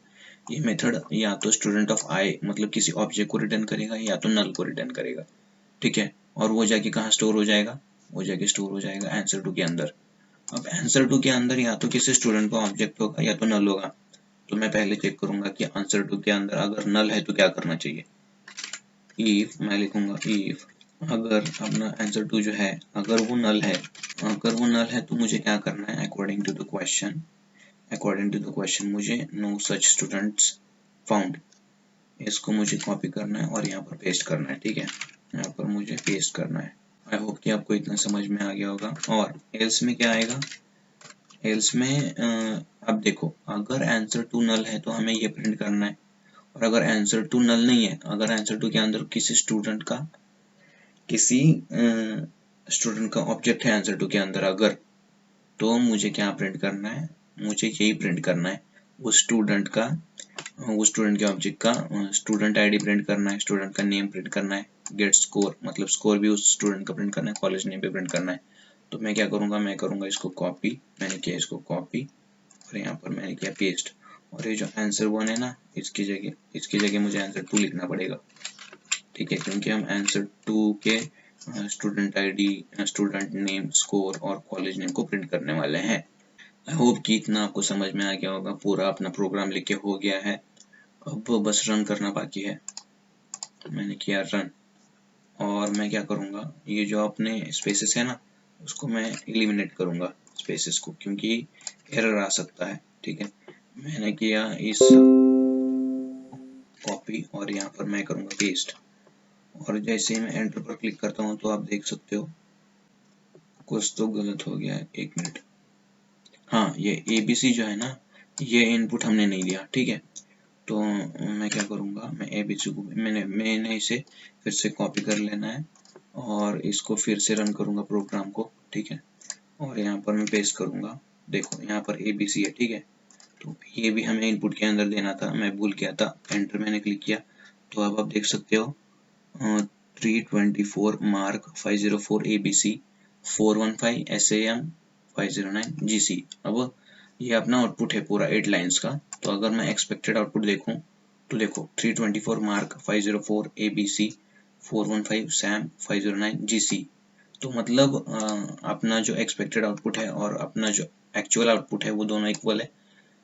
ये मेथड या तो स्टूडेंट ऑफ आई मतलब किसी ऑब्जेक्ट को रिटर्न करेगा या तो नल को रिटर्न करेगा, ठीक है। और वो जाके कहाँ स्टोर हो जाएगा, वो जाके स्टोर हो जाएगा आंसर 2 के अंदर। अब आंसर 2 के अंदर या तो किसी स्टूडेंट का ऑब्जेक्ट होगा या तो नल होगा। तो मैं पहले चेक करूंगा कि आंसर 2 के अंदर अगर नल है तो क्या करना चाहिए। इफ मैं लिखूंगा इफ अगर अपना आंसर 2 जो है अगर वो नल है तो मुझे क्या करना है, अकॉर्डिंग टू द क्वेश्चन मुझे नो सच स्टूडेंट्स फाउंड, इसको मुझे कॉपी करना है और यहाँ पर पेस्ट करना है, ठीक है। यहाँ पर मुझे पेस्ट करना है। आई होप कि आपको इतना समझ में आ गया होगा। और एल्स में क्या आएगा, एल्स में अब देखो अगर आंसर 2 नल है तो हमें ये प्रिंट करना है। और अगर आंसर 2 नल नहीं है, अगर आंसर 2 के अंदर किसी स्टूडेंट का ऑब्जेक्ट है आंसर 2 के अंदर अगर, तो मुझे क्या प्रिंट करना है, मुझे यही प्रिंट करना है उस स्टूडेंट के ऑब्जेक्ट का स्टूडेंट आईडी प्रिंट करना है, स्टूडेंट का नेम प्रिंट करना है, गेट स्कोर मतलब स्कोर भी उस स्टूडेंट का प्रिंट करना है, कॉलेज नेम भी प्रिंट करना है। तो मैं क्या करूंगा, मैं करूंगा इसको कॉपी, मैंने किया इसको कॉपी और यहाँ पर मैंने किया पेस्ट। और ये जो आंसर 1 है ना, इसकी जगह मुझे आंसर 2 लिखना पड़ेगा, ठीक है, क्योंकि हम आंसर 2 के student ID, student name, score और कॉलेज नेम को प्रिंट करने वाले हैं। आई होप कि इतना आपको समझ में आ गया होगा। पूरा अपना प्रोग्राम लिख के हो गया है, अब बस रन करना बाकी है। मैंने किया रन और मैं क्या करूँगा, ये जो अपने स्पेसेस है ना उसको मैं एलिमिनेट करूँगा स्पेसेस को, क्योंकि एरर आ सकता है, ठीक है। मैंने किया इस कॉपी और यहाँ पर मैं करूँगा पेस्ट और जैसे ही मैं एंटर पर क्लिक करता हूँ तो आप देख सकते हो कुछ तो गलत हो गया है। 1 मिनट, हाँ ये ABC जो है ना, ये इनपुट हमने नहीं दिया, ठीक है। तो मैं क्या करूँगा, मैं ABC को मैंने इसे फिर से कॉपी कर लेना है और इसको फिर से रन करूँगा प्रोग्राम को, ठीक है। और यहाँ पर मैं पेस्ट करूँगा, देखो यहाँ पर ABC है, ठीक है। तो ये भी हमें इनपुट के अंदर देना था, मैं भूल गया था, एंटर मैंने क्लिक किया। तो अब आप देख सकते हो 324 मार्क 504 ABC 415 SAM 509 GC। अब ये अपना आउटपुट है पूरा 8 लाइंस का। तो अगर मैं एक्सपेक्टेड आउटपुट देखूं तो देखो 324 मार्क 504 ABC 415 SAM 509 GC। तो मतलब अपना जो एक्सपेक्टेड आउटपुट है और अपना जो एक्चुअल आउटपुट है वो दोनों इक्वल है।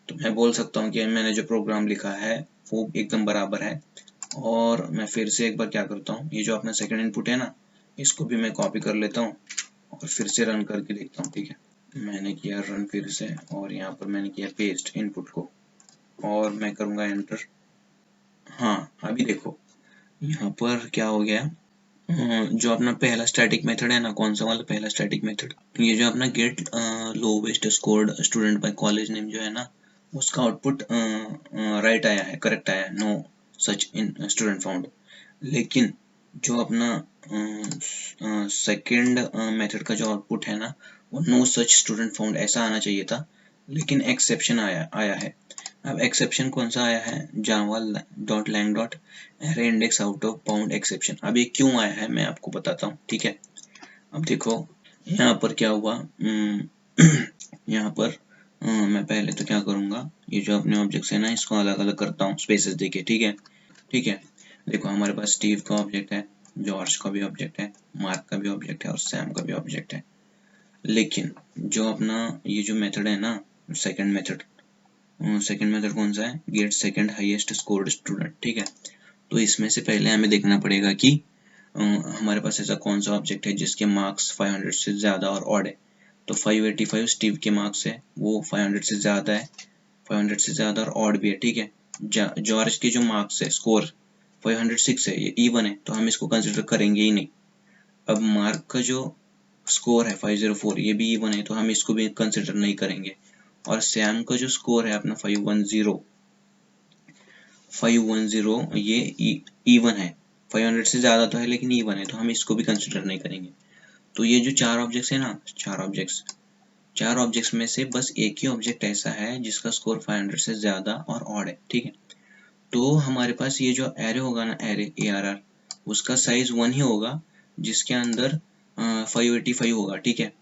तो मैं बोल सकता हूँ कि मैंने जो प्रोग्राम लिखा है वो एकदम बराबर है। और मैं फिर से एक बार क्या करता हूँ, ये जो अपना सेकंड इनपुट है ना, इसको भी मैं कॉपी कर लेता हूँ और फिर से रन करके देखता हूँ, ठीक है। मैंने किया रन फिर से और यहाँ पर मैंने किया पेस्ट इनपुट को और मैं करूँगा एंटर। हाँ अभी देखो यहाँ पर क्या हो गया, जो अपना पहला स्टैटिक मेथड है ना, कौन सा वाला पहला स्टैटिक मेथड, ये जो अपना get lowest scored student by college name जो है ना, उसका आउटपुट राइट आया है, करेक्ट आया है, no such in student found. लेकिन जो अपना सेकंड मेथड का जो आउटपुट है ना, वो नो सच स्टूडेंट फाउंड ऐसा आना चाहिए था, लेकिन एक्सेप्शन आया है। अब एक्सेप्शन कौन सा आया है, java.lang.array index out of bound exception। अब ये क्यों आया है मैं आपको बताता हूँ, ठीक है। अब देखो यहाँ पर क्या हुआ, यहाँ पर मैं पहले तो क्या करूँगा, ये जो अपने ऑब्जेक्ट्स है ना, इसको अलग अलग करता हूँ स्पेसेस देके, ठीक है। ठीक है, देखो हमारे पास स्टीव का ऑब्जेक्ट है, जॉर्ज का भी ऑब्जेक्ट है, मार्क का भी ऑब्जेक्ट है और सैम का भी ऑब्जेक्ट है। लेकिन जो अपना ये जो मेथड है ना, सेकंड मेथड कौन सा है, get second highest scored student, ठीक है। तो इसमें से पहले हमें देखना पड़ेगा कि हमारे पास ऐसा कौन सा ऑब्जेक्ट है जिसके मार्क्स 500 से ज़्यादा और ऑड है। तो 585 स्टीव के मार्क्स है, वो 500 से ज़्यादा है, 500 से ज़्यादा और ऑड भी है, ठीक है। जॉर्ज के जो मार्क्स है, स्कोर 506 है, ये इवन है, तो हम इसको कंसिडर करेंगे ही नहीं। अब मार्क का जो स्कोर है 504, ये भी इवन है, तो हम इसको भी कंसिडर नहीं करेंगे। और सैम का जो स्कोर है अपना 510 ये इवन है, 500 से ज़्यादा तो है लेकिन इवन है, तो हम इसको भी कंसिडर नहीं करेंगे। तो ये जो चार ऑब्जेक्ट्स है ना, चार ऑब्जेक्ट्स में से बस एक ही ऑब्जेक्ट ऐसा है जिसका स्कोर 500 से ज़्यादा और ऑड है, ठीक है। तो हमारे पास ये जो एरे होगा ना, एरे ARR, उसका साइज 1 ही होगा जिसके अंदर 585 होगा, ठीक है।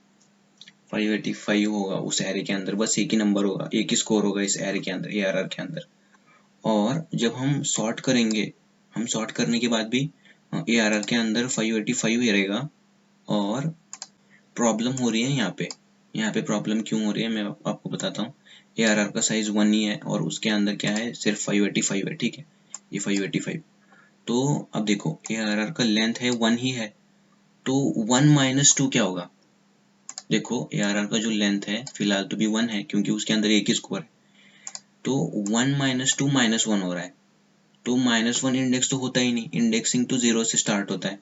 585 होगा उस एरे के अंदर, बस एक ही नंबर होगा, एक ही स्कोर होगा इस एरे के अंदर, ARR के अंदर। और जब हम सॉर्ट करेंगे, हम सॉर्ट करने के बाद भी ARR के अंदर 585 ही रहेगा। और प्रॉब्लम हो रही है यहाँ पे प्रॉब्लम क्यों हो रही है मैं आपको बताता हूँ। ARR का साइज 1 ही है और उसके अंदर क्या है, सिर्फ 585 है, ठीक है, ये 585। तो अब देखो ARR का लेंथ है 1 ही है, तो 1 माइनस 2 क्या होगा, देखो ARR का जो लेंथ है फिलहाल तो भी 1 है क्योंकि उसके अंदर एक ही स्कोर है, तो 1 माइनस 2 -1 हो रहा है। तो -1 इंडेक्स तो होता ही नहीं, इंडेक्सिंग तो 0 से स्टार्ट होता है।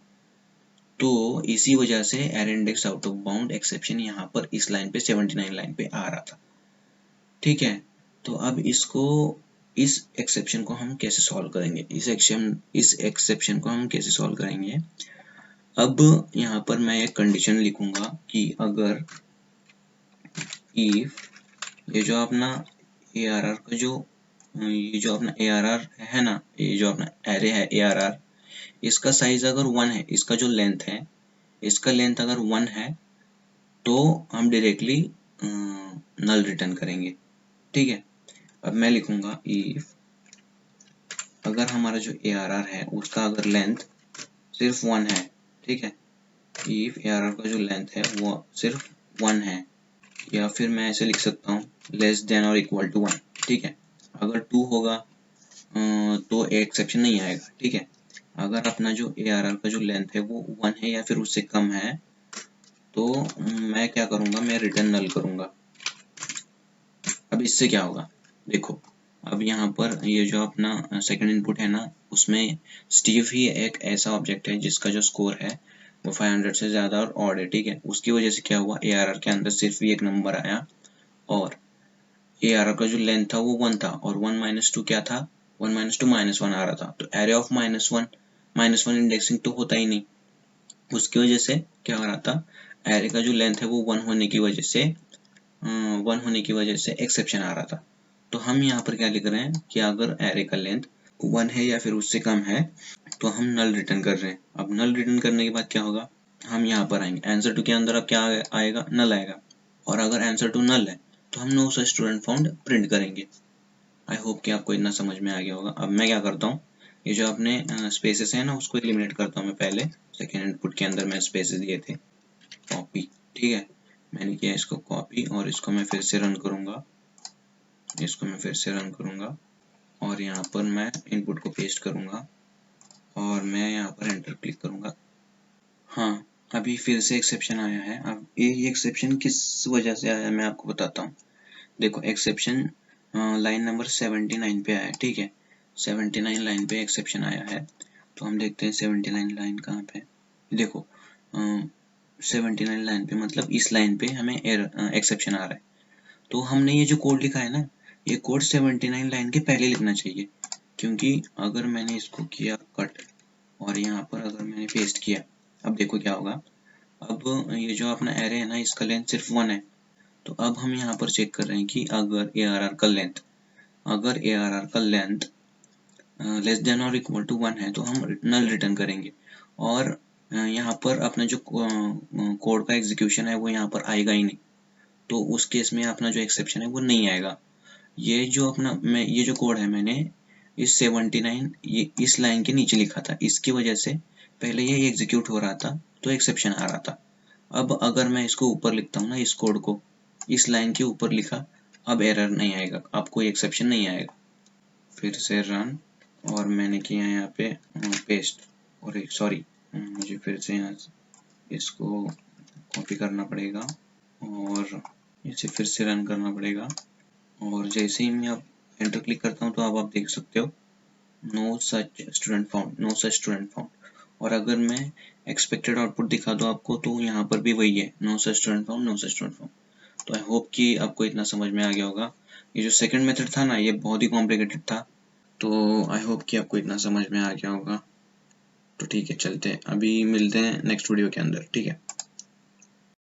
तो इसी वजह से array index out of bound exception यहाँ पर इस लाइन पे 79 लाइन पे आ रहा था, ठीक है। तो अब इस एक्सेप्शन को हम कैसे सॉल्व करेंगे, इस एक्सेप्शन को हम कैसे सॉल्व करेंगे। अब यहाँ पर मैं एक कंडीशन लिखूंगा कि अगर इफ ये जो अपना ARR का ये जो अपना ARR है ना, ये जो अपना एरे है ARR, इसका साइज अगर 1 है, इसका जो लेंथ है, इसका लेंथ अगर 1 है, तो हम डायरेक्टली नल रिटर्न करेंगे, ठीक है। अब मैं लिखूंगा इफ अगर हमारा जो ARR है उसका अगर लेंथ सिर्फ 1 है, ठीक है, इफ ARR का जो लेंथ है वो सिर्फ 1 है, या फिर मैं ऐसे लिख सकता हूँ लेस देन और इक्वल टू 1, ठीक है। अगर 2 होगा तो एक्सेप्शन नहीं आएगा, ठीक है। अगर अपना जो ARR का जो लेंथ है वो 1 है या फिर उससे कम है, तो मैं क्या करूँगा, मैं रिटर्न नल करूँगा। अब इससे क्या होगा, देखो अब यहाँ पर ये जो अपना सेकंड इनपुट है ना, उसमें स्टीव ही एक ऐसा ऑब्जेक्ट है जिसका जो स्कोर है वो 500 से ज़्यादा और ऑड है, ठीक है। उसकी वजह से क्या हुआ, ARR के अंदर सिर्फ ही एक नंबर आया और ARR का जो लेंथ था वो 1 था और 1 - 2 क्या था, 1 - 2 -1 आ रहा था। तो एरे ऑफ -1 इंडेक्सिंग तो होता ही नहीं, उसकी वजह से क्या हो रहा था, एरे का जो लेंथ है वो 1 होने की वजह से एक्सेप्शन आ रहा था। तो हम यहाँ पर क्या लिख रहे हैं कि अगर एरे का लेंथ 1 है या फिर उससे कम है तो हम नल रिटर्न कर रहे हैं। अब नल रिटर्न करने के बाद क्या होगा, हम यहाँ पर आएंगे, आंसर टू के अंदर अब क्या आएगा, नल आएगा। और अगर आंसर टू नल है तो हम no such student found print करेंगे। आई होप कि आपको इतना समझ में आ गया होगा। अब मैं क्या करता हूँ, ये जो अपने स्पेसेस है ना उसको एलिमिनेट करता हूँ मैं पहले। सेकेंड इनपुट के अंदर मैं स्पेसेस दिए थे, कॉपी, ठीक है, मैंने किया इसको कॉपी और इसको मैं फिर से रन करूँगा, और यहाँ पर मैं इनपुट को पेस्ट करूँगा और मैं यहाँ पर एंटर क्लिक करूँगा। हाँ, अभी फिर से एक्सेप्शन आया है। अब ये एक्सेप्शन किस वजह से आया मैं आपको बताता हूँ। देखो एक्सेप्शन लाइन नंबर 79 पे आया, ठीक है, 79 लाइन पे एक्सेप्शन आया है। तो हम देखते हैं 79 लाइन कहाँ पे, देखो 79 लाइन पे मतलब इस लाइन पे हमें एक्सेप्शन आ रहा है। तो हमने ये जो कोड लिखा है ना, ये कोड 79 लाइन के पहले लिखना चाहिए, क्योंकि अगर मैंने इसको किया कट और यहाँ पर अगर मैंने पेस्ट किया, अब देखो क्या होगा। अब ये जो अपना एरे है ना इसका लेंथ सिर्फ 1 है। तो अब हम यहाँ पर चेक कर रहे हैं कि अगर ARR का लेंथ लेस देन और इक्वल टू 1 है तो हम नल रिटर्न करेंगे। और यहाँ पर अपना जो कोड का एग्जीक्यूशन है वो यहाँ पर आएगा ही नहीं। तो उस केस में अपना जो एक्सेप्शन है वो नहीं आएगा। ये जो कोड है मैंने इस 79 ये इस लाइन के नीचे लिखा था, इसकी वजह से पहले ये एग्जीक्यूट हो रहा था तो एक्सेप्शन आ रहा था। अब अगर मैं इसको ऊपर लिखता हूँ ना, इस कोड को इस लाइन के ऊपर लिखा, अब एरर नहीं आएगा, अब कोई एक्सेप्शन नहीं आएगा। फिर से रन और मैंने किया यहाँ पे पेस्ट, और सॉरी मुझे फिर से यहाँ इसको कॉपी करना पड़ेगा और इसे फिर से रन करना पड़ेगा। और जैसे ही मैं अब एंटर क्लिक करता हूँ तो अब आप देख सकते हो नो सच स्टूडेंट फाउंड। और अगर मैं एक्सपेक्टेड आउटपुट दिखा दूँ आपको तो यहाँ पर भी वही है, नो सच स्टूडेंट फाउंड। तो आई होप कि आपको इतना समझ में आ गया होगा। ये जो सेकंड मेथड था ना ये बहुत ही कॉम्प्लिकेटेड था, तो आई होप कि आपको इतना समझ में आ गया होगा। तो ठीक है, चलते हैं, अभी मिलते हैं नेक्स्ट वीडियो के अंदर, ठीक है।